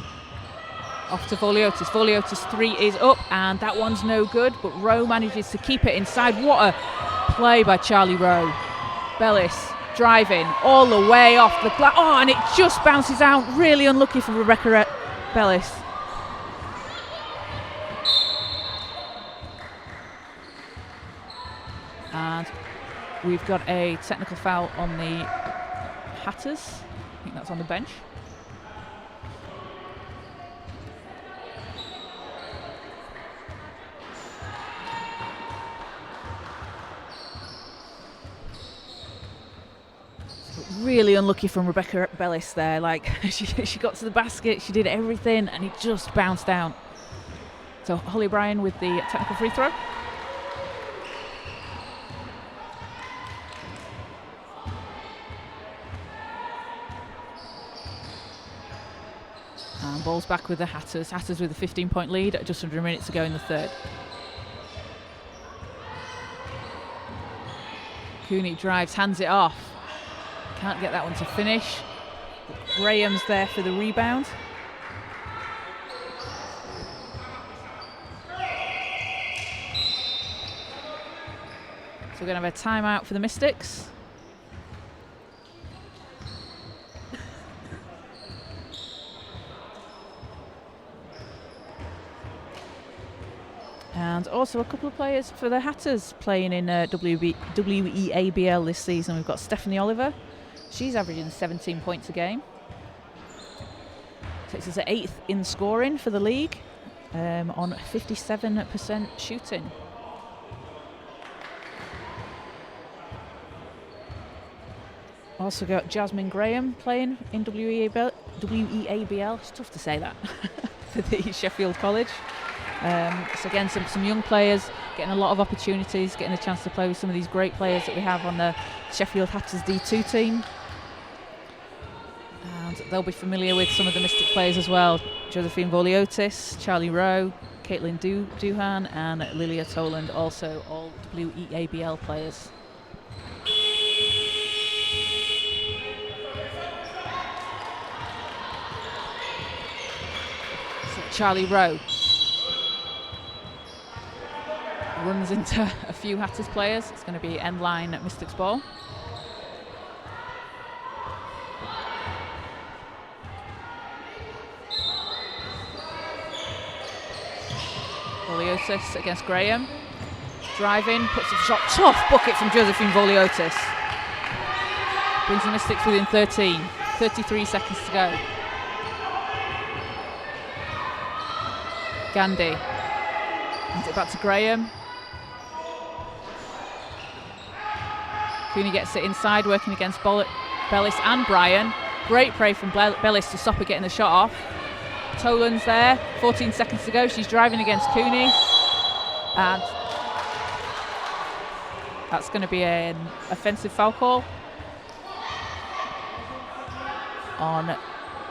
Off to Voliotis. Voliotis 3 is up, and that one's no good, but Rowe manages to keep it inside. What a play by Charlie Rowe. Bellis driving all the way off the glass. Oh, and it just bounces out. Really unlucky for Rebecca Bellis. And we've got a technical foul on the Hatters. I think that's on the bench. Really unlucky from Rebecca Bellis there. Like she got to the basket, she did everything, and it just bounced out. So Holly Bryan with the technical free throw. And ball's back with the Hatters. Hatters with a 15-point lead at just under a minute to go in the third. Cooney drives, hands it off. Can't get that one to finish. Graham's there for the rebound. So we're going to have a timeout for the Mystics. And also a couple of players for the Hatters playing in WEABL this season. We've got Stephanie Oliver. She's averaging 17 points a game. Takes us to 8th in scoring for the league on 57% shooting. Also got Jasmine Graham playing in WEABL. It's tough to say that for the Sheffield College. So again, some young players getting a lot of opportunities, getting a chance to play with some of these great players that we have on the Sheffield Hatters D2 team. And they'll be familiar with some of the Mystic players as well. Josephine Voliotis, Charlie Rowe, Caitlin Duhan and Lilia Toland, also all WEABL players. So Charlie Rowe runs into a few Hatters players. It's going to be end line at Mystics ball. Voliotis against Graham. Driving, puts a shot. Tough bucket from Josephine Voliotis. Brings the Mystics within 13. 33 seconds to go. Gandhi. Hands it back to Graham. Cooney gets it inside, working against Bellis and Bryan. Great play from Bellis to stop her getting the shot off. Toland's there, 14 seconds to go. She's driving against Cooney. And that's going to be an offensive foul call on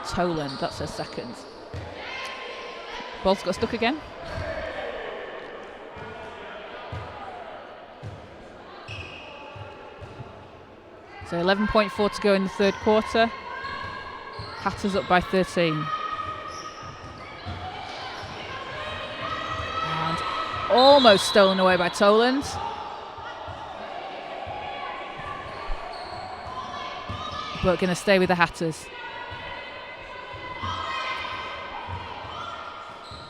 Toland. That's her second. Ball's got stuck again. So 11.4 to go in the third quarter. Hatters up by 13. And almost stolen away by Toland. But going to stay with the Hatters.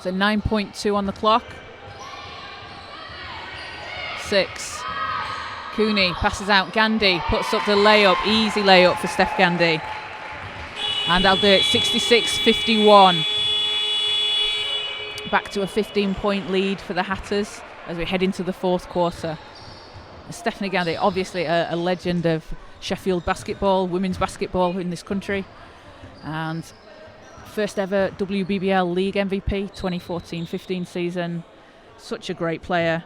So 9.2 on the clock. 6. Cooney passes out. Gandhi puts up the layup. Easy layup for Steph Gandhi. And I'll do it. 66-51. Back to a 15-point lead for the Hatters as we head into the fourth quarter. Stephanie Gandy, obviously a legend of Sheffield basketball, women's basketball in this country, and first ever WBBL League MVP 2014-15 season. Such a great player.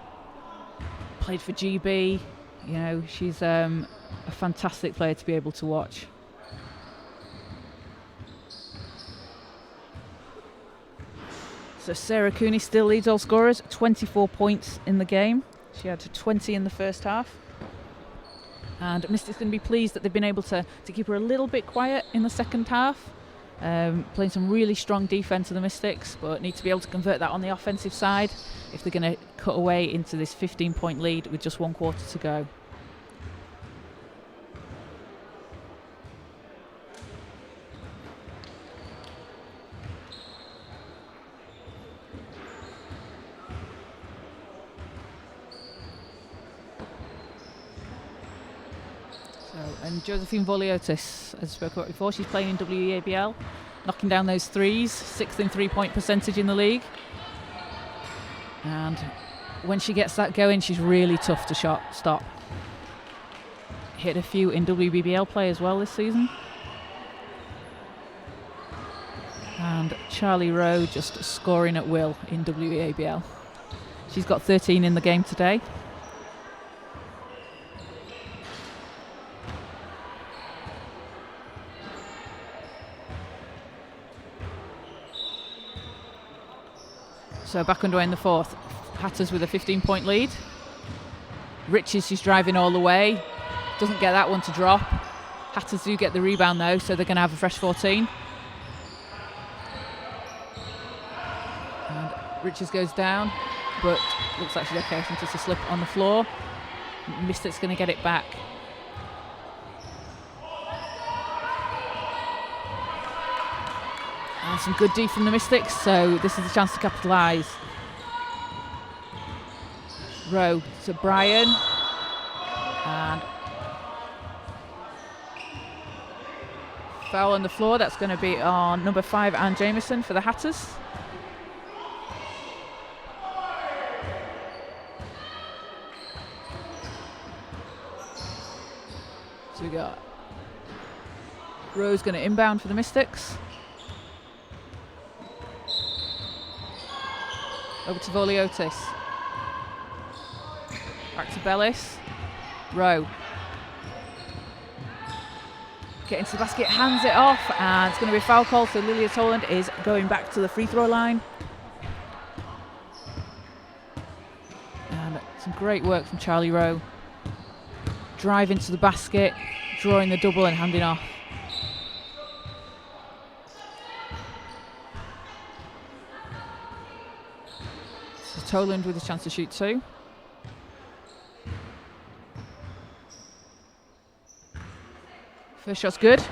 Played for GB. You know, she's a fantastic player to be able to watch. So Sarah Cooney still leads all scorers, 24 points in the game. She had 20 in the first half. And Mystics going to be pleased that they've been able to keep her a little bit quiet in the second half. Playing some really strong defence of the Mystics, but need to be able to convert that on the offensive side if they're going to cut away into this 15-point lead with just 1 quarter to go. And Josephine Voliotis, as I spoke about before, she's playing in WNBL, knocking down those threes, 6th in three-point percentage in the league. And when she gets that going, she's really tough to stop. Hit a few in WBBL play as well this season. And Charlie Rowe just scoring at will in WABL. She's got 13 in the game today. So back underway in the fourth. Hatters with a 15-point lead. Riches is driving all the way. Doesn't get that one to drop. Hatters do get the rebound though, so they're going to have a fresh 14. And Riches goes down, but looks like she's okay. I think it's a slip on the floor. Mystics going to get it back. And some good D from the Mystics, so this is a chance to capitalise. Rowe to Brian. And foul on the floor. That's going to be on number 5, Anne Jameson, for the Hatters. So we got Rowe's going to inbound for the Mystics. Over to Voliotis. Back to Bellis. Rowe. Getting to the basket, hands it off, and it's going to be a foul call, so Lilia Toland is going back to the free throw line. And some great work from Charlie Rowe. Driving to the basket, drawing the double and handing off. Toland with a chance to shoot 2. First shot's good.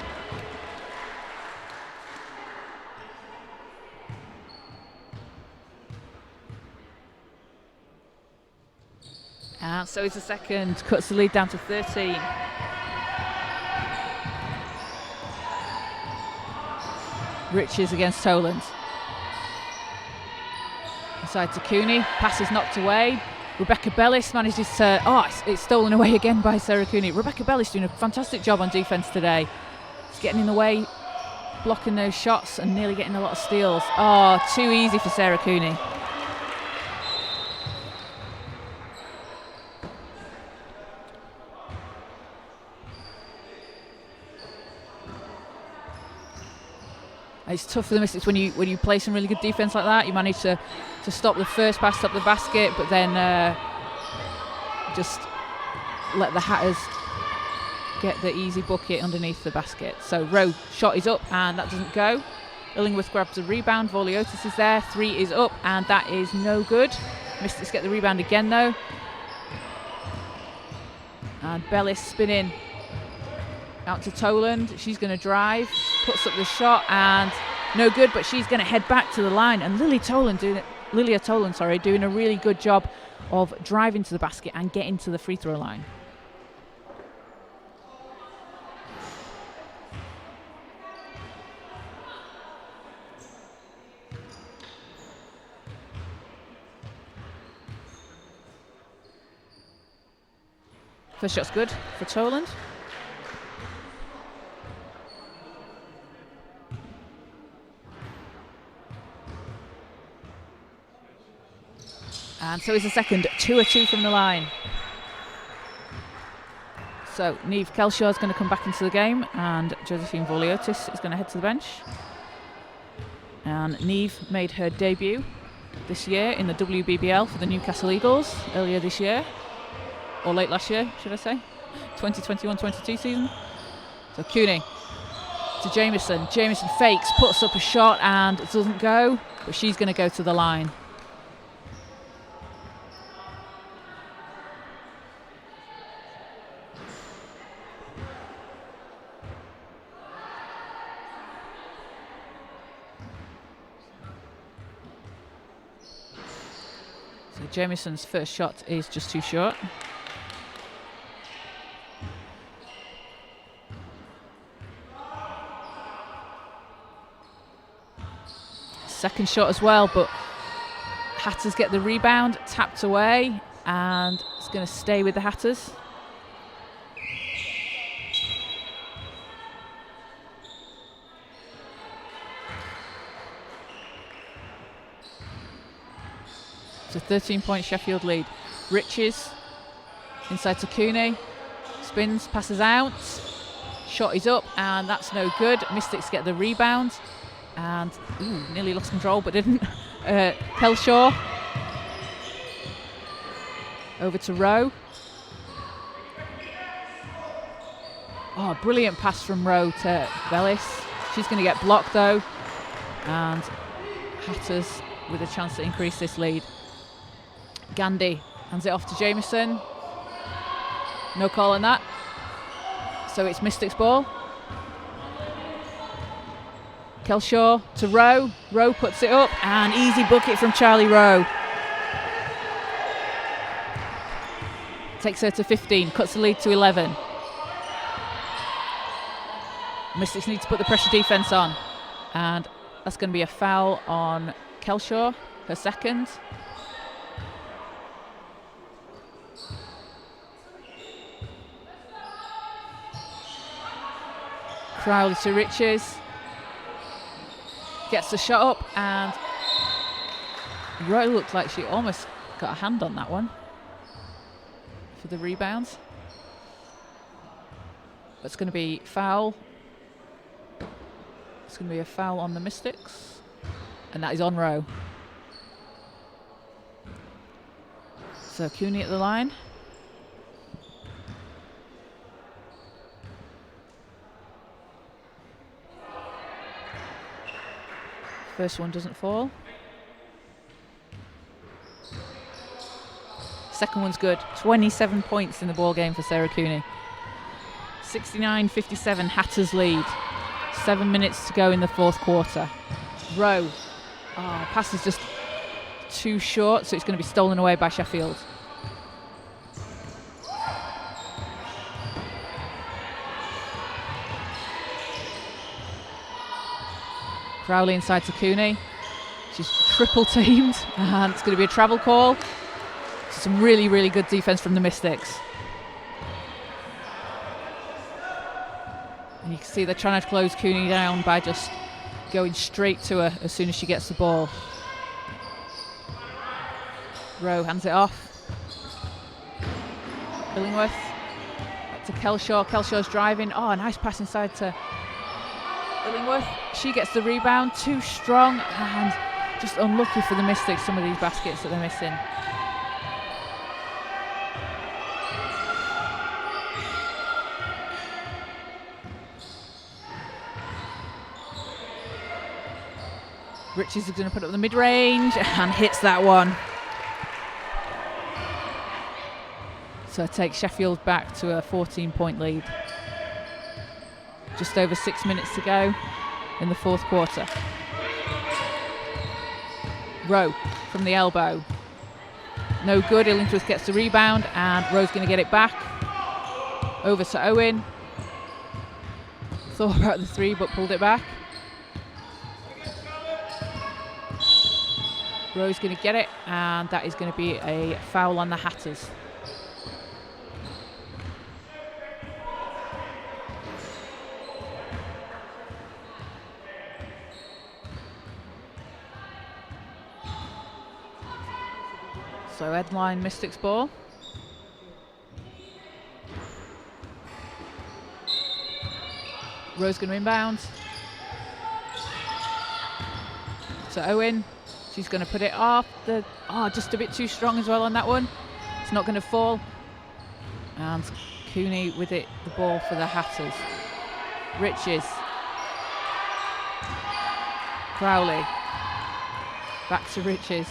And so is the second, cuts the lead down to 13. Riches against Toland. Inside to Cooney, pass is knocked away. Rebecca Bellis manages to, it's stolen away again by Sarah Cooney. Rebecca Bellis doing a fantastic job on defence today. She's getting in the way, blocking those shots and nearly getting a lot of steals. Oh, too easy for Sarah Cooney. It's tough for the Mystics when you play some really good defence like that. You manage to stop the first pass up the basket, but then just let the Hatters get the easy bucket underneath the basket. So Rowe shot is up and that doesn't go. Illingworth grabs a rebound. Voliotis is there. 3 is up and that is no good. Mystics get the rebound again though. And Bellis spinning out to Toland. She's going to drive, puts up the shot and no good, but she's going to head back to the line. And Lilia Toland doing a really good job of driving to the basket and getting to the free throw line. First shot's good for Toland. And so is the second. 2-2 from the line. So Niamh Kelshaw is going to come back into the game, and Josephine Voliotis is going to head to the bench. And Niamh made her debut this year in the WBBL for the Newcastle Eagles earlier this year, or late last year, should I say, 2021-22 season. So Cooney to Jamieson. Jamieson fakes, puts up a shot, and it doesn't go, but she's going to go to the line. So Jamieson's first shot is just too short. Second shot as well, but Hatters get the rebound, tapped away, and it's going to stay with the Hatters. It's a 13-point Sheffield lead. Riches inside to Cooney, spins, passes out, shot is up, and that's no good. Mystics get the rebound, and nearly lost control but didn't. Kelshaw over to Rowe. Oh, brilliant pass from Rowe to Bellis. She's going to get blocked though, and Hatters with a chance to increase this lead. Gandhi hands it off to Jamieson. No call on that. So it's Mystics ball. Kelshaw to Rowe. Rowe puts it up, and easy bucket from Charlie Rowe. Takes her to 15, cuts the lead to 11. Mystics need to put the pressure defence on, and that's going to be a foul on Kelshaw, her second. Crowley to Riches. Gets the shot up, and Rowe looked like she almost got a hand on that one for the rebound. It's going to be foul. It's going to be a foul on the Mystics, and that is on Rowe. So Cooney at the line. First one doesn't fall. Second one's good. 27 points in the ball game for Sarah Cooney. 69-57, Hatters lead. 7 minutes to go in the fourth quarter. Rowe. Pass is just too short, so it's going to be stolen away by Sheffield. Crowley inside to Cooney. She's triple teamed, and it's going to be a travel call. Some really, really good defense from the Mystics. And you can see they're trying to close Cooney down by just going straight to her as soon as she gets the ball. Rowe hands it off. Illingworth back to Kelshaw. Kelshaw's driving. Oh, a nice pass inside to Illingworth. She gets the rebound, too strong, and just unlucky for the Mystics, some of these baskets that they're missing. Riches is going to put up the mid-range and hits that one. So it takes Sheffield back to a 14-point lead. Just over 6 minutes to go in the fourth quarter. Rowe from the elbow. No good. Illingworth gets the rebound, and Rowe's going to get it back. Over to Owen. Thought about the three, but pulled it back. Rowe's going to get it, and that is going to be a foul on the Hatters. So headline Mystics ball. Rose going to inbound. So Owen, she's going to put it off. Just a bit too strong as well on that one. It's not going to fall. And Cooney with the ball for the Hatters. Riches. Crowley. Back to Riches.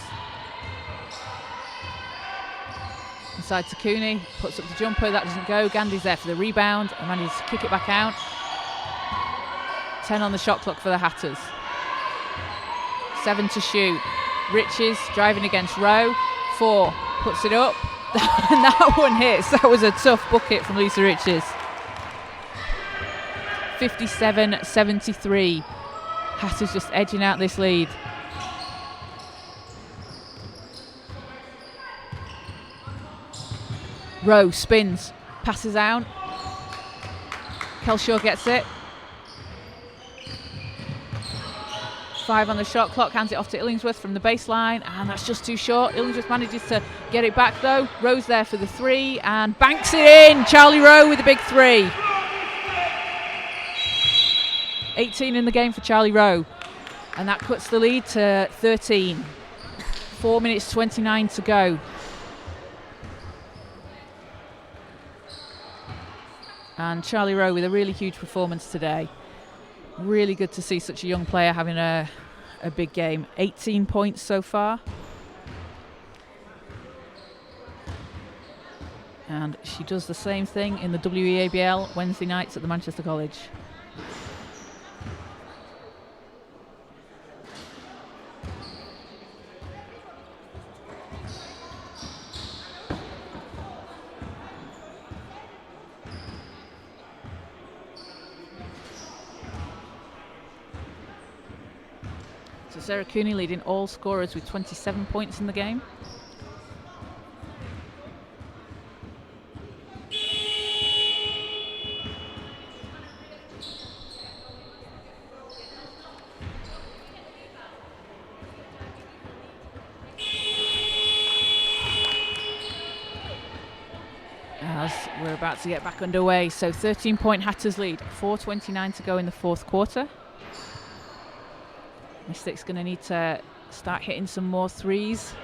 Inside to Cooney. Puts up the jumper. That doesn't go. Gandhi's there for the rebound. And manages to kick it back out. 10 on the shot clock for the Hatters. 7 to shoot. Riches driving against Rowe. 4. Puts it up. And that one hits. That was a tough bucket from Lisa Riches. 57-73. Hatters just edging out this lead. Rowe spins, passes out. Kelshaw gets it. 5 on the shot clock, hands it off to Illingsworth from the baseline, and that's just too short. Illingsworth manages to get it back though. Rowe's there for the 3 and banks it in. Charlie Rowe with a big 3. 18 in the game for Charlie Rowe, and that cuts the lead to 13. 4 minutes 29 to go. And Charlie Rowe with a really huge performance today. Really good to see such a young player having a big game. 18 points so far. And she does the same thing in the WNBL Wednesday nights at the Manchester College. So Sarah Cooney leading all scorers with 27 points in the game. As we're about to get back underway, so 13-point Hatters lead, 4:29 to go in the fourth quarter. Mystics going to need to start hitting some more threes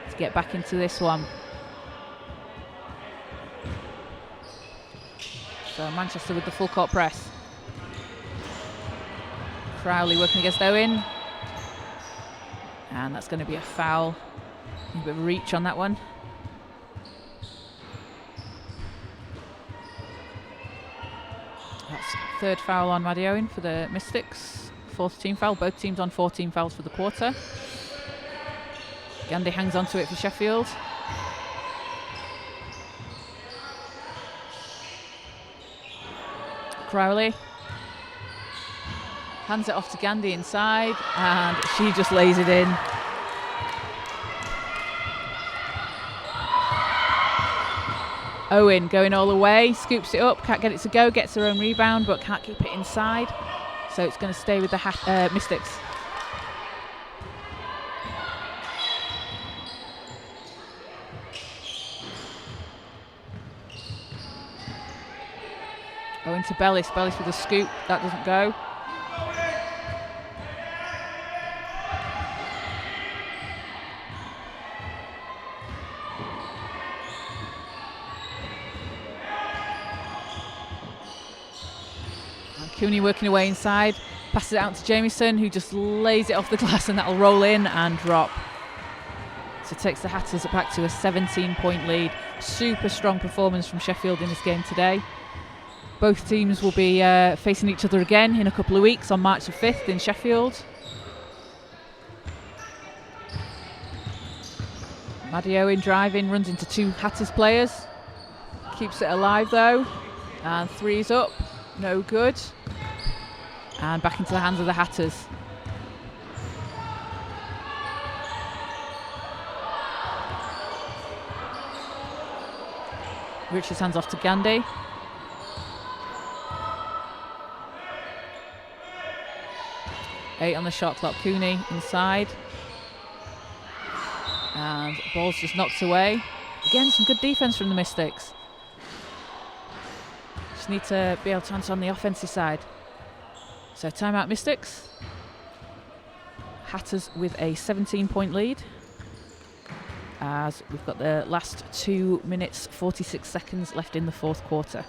to get back into this one. So Manchester with the full court press. Crowley working against Owen. And that's going to be a foul. A bit of reach on that one. That's third foul on Maddie Owen for the Mystics. Fourth team foul, both teams on 14 fouls for the quarter. Gandhi hangs on to it for Sheffield. Crowley hands it off to Gandhi inside, and she just lays it in. Owen going all the way, scoops it up, can't get it to go, gets her own rebound, but can't keep it inside. So it's going to stay with the Mystics. Going to Bellis. Bellis with a scoop. That doesn't go. Cooney working away inside, passes it out to Jamieson, who just lays it off the glass, and that'll roll in and drop. So it takes the Hatters back to a 17-point lead. Super strong performance from Sheffield in this game today. Both teams will be facing each other again in a couple of weeks on March the 5th in Sheffield. Maddie Owen driving, runs into 2 Hatters players. Keeps it alive though, and 3's up, no good. And back into the hands of the Hatters. Richards hands off to Gandhi. Eight on the shot clock. Cooney inside. And ball's just knocked away. Again, some good defense from the Mystics. Just need to be able to answer on the offensive side. So timeout Mystics. Hatters with a 17-point lead, as we've got the last 2 minutes 46 seconds left in the fourth quarter.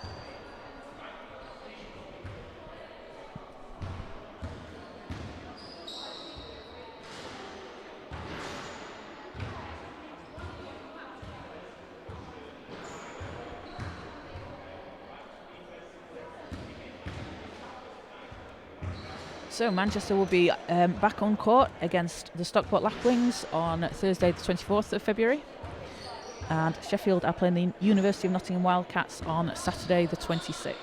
So Manchester will be back on court against the Stockport Lapwings on Thursday the 24th of February. And Sheffield are playing the University of Nottingham Wildcats on Saturday the 26th.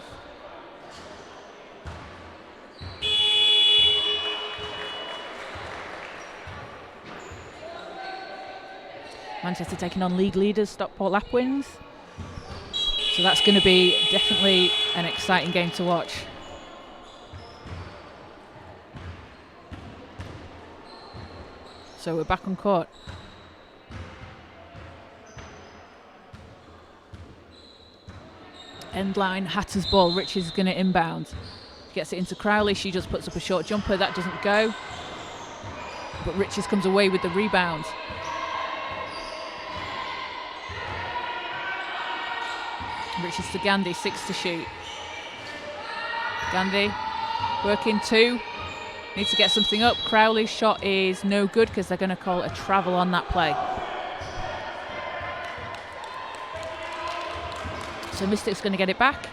Manchester taking on league leaders Stockport Lapwings. So that's going to be definitely an exciting game to watch. So we're back on court. End line, Hatters ball. Rich is going to inbound. Gets it into Crowley. She just puts up a short jumper. That doesn't go. But Riches comes away with the rebound. Riches to Gandhi, 6 to shoot. Gandhi working 2. Needs to get something up. Crowley's shot is no good because they're going to call a travel on that play. So Mystic's going to get it back.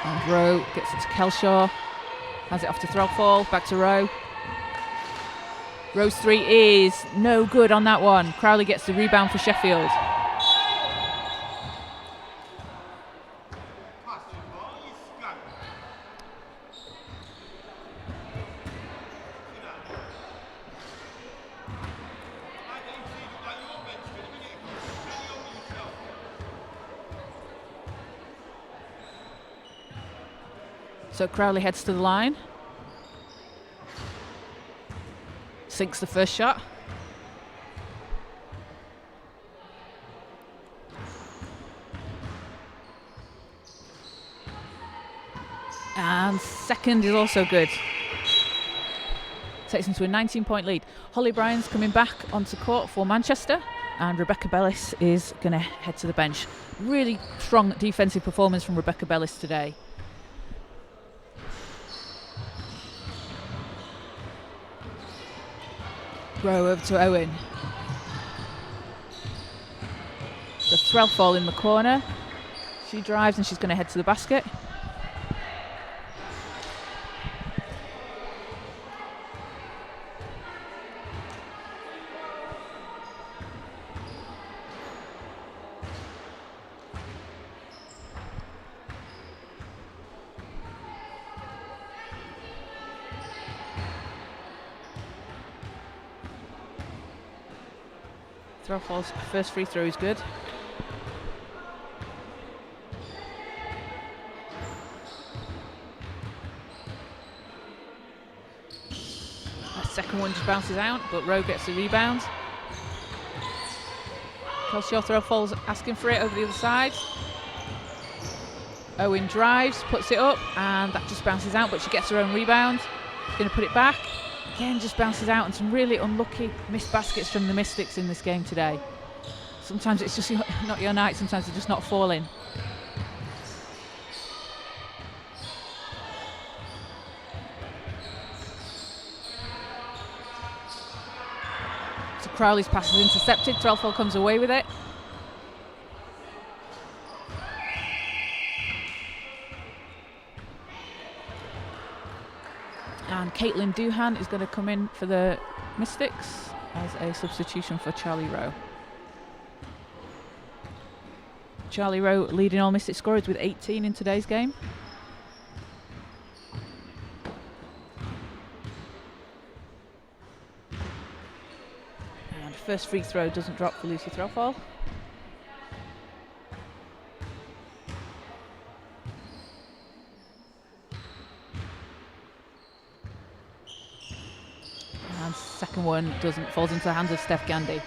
And Rowe gets it to Kelshaw. Has it off to Threlfall. Back to Rowe. Rowe's 3 is no good on that one. Crowley gets the rebound for Sheffield. So Crowley heads to the line. Sinks the first shot. And second is also good. Takes them to a 19-point lead. Holly Bryan's coming back onto court for Manchester, and Rebecca Bellis is going to head to the bench. Really strong defensive performance from Rebecca Bellis today. Row over to Owen. The Threlfall in the corner. She drives and she's going to head to the basket. Threlfall's first free throw is good. That second one just bounces out, but Rowe gets the rebound. Kelshaw Threlfall's asking for it over the other side. Owen drives, puts it up, and that just bounces out, but she gets her own rebound. She's going to put it back. Again, just bounces out, and some really unlucky missed baskets from the Mystics in this game today. Sometimes it's just not your night, sometimes they're just not falling. So Crowley's pass is intercepted, Threlfall comes away with it. And Caitlin Doohan is going to come in for the Mystics as a substitution for Charlie Rowe. Charlie Rowe leading all Mystic scorers with 18 in today's game. And first free throw doesn't drop for Lucy Threlfall. and second one falls into the hands of Steph Gandy.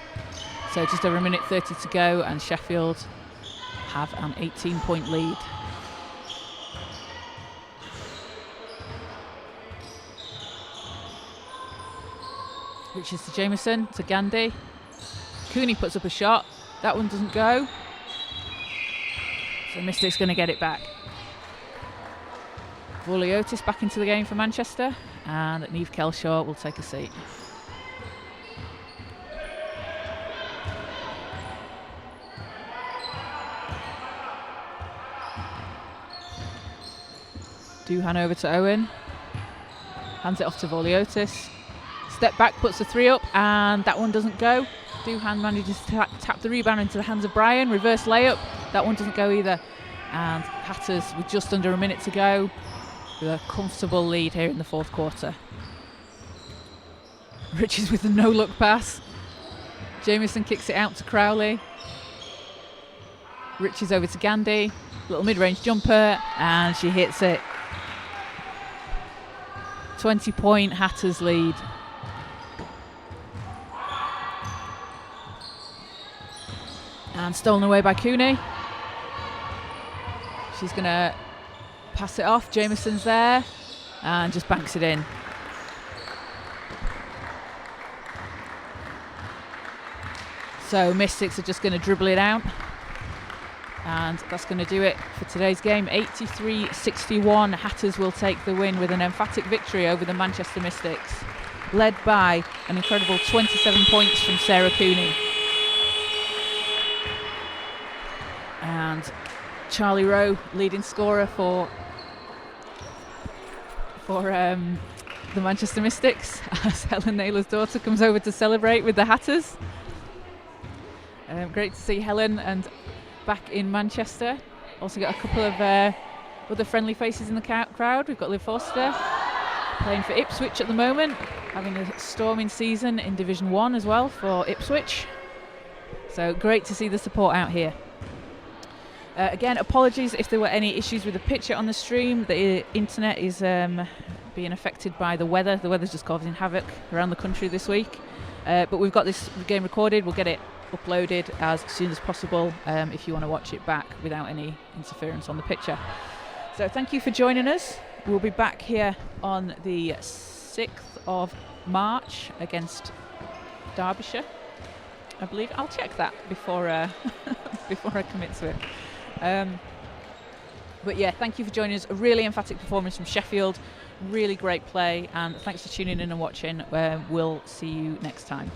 So just over a minute 30 to go, and Sheffield have an 18-point lead. Richards to Jameson, to Gandy. Cooney puts up a shot. That one doesn't go. So Mystics going to get it back. Vorliotis back into the game for Manchester, and Niamh Kelshaw will take a seat. Doohan over to Owen. Hands it off to Vorliotis. Step back, puts the three up, and that one doesn't go. Doohan manages to tap the rebound into the hands of Brian. Reverse layup. That one doesn't go either. And Hatters, with just under a minute to go, with a comfortable lead here in the fourth quarter. Richards with the no-look pass. Jameson kicks it out to Crowley. Richards over to Gandy. Little mid-range jumper, and she hits it. 20-point Hatters lead. And stolen away by Cooney. She's going to pass it off. Jameson's there and just banks it in. So Mystics are just going to dribble it out. And that's going to do it for today's game. 83-61. Hatters will take the win with an emphatic victory over the Manchester Mystics, led by an incredible 27 points from Sarah Cooney. And Charlie Rowe, leading scorer for the Manchester Mystics, as Helen Naylor's daughter comes over to celebrate with the Hatters. Great to see Helen and back in Manchester. Also got a couple of other friendly faces in the crowd. We've got Liv Forster playing for Ipswich at the moment, having a storming season in Division 1 as well for Ipswich. So great to see the support out here. Again, apologies if there were any issues with the picture on the stream. The internet is being affected by the weather. The weather's just causing havoc around the country this week. But we've got this game recorded. We'll get it uploaded as soon as possible if you want to watch it back without any interference on the picture. So thank you for joining us. We'll be back here on the 6th of March against Derbyshire, I believe. I'll check that before before I commit to it. But yeah, thank you for joining us. A really emphatic performance from Sheffield. Really great play, and thanks for tuning in and watching. We'll see you next time.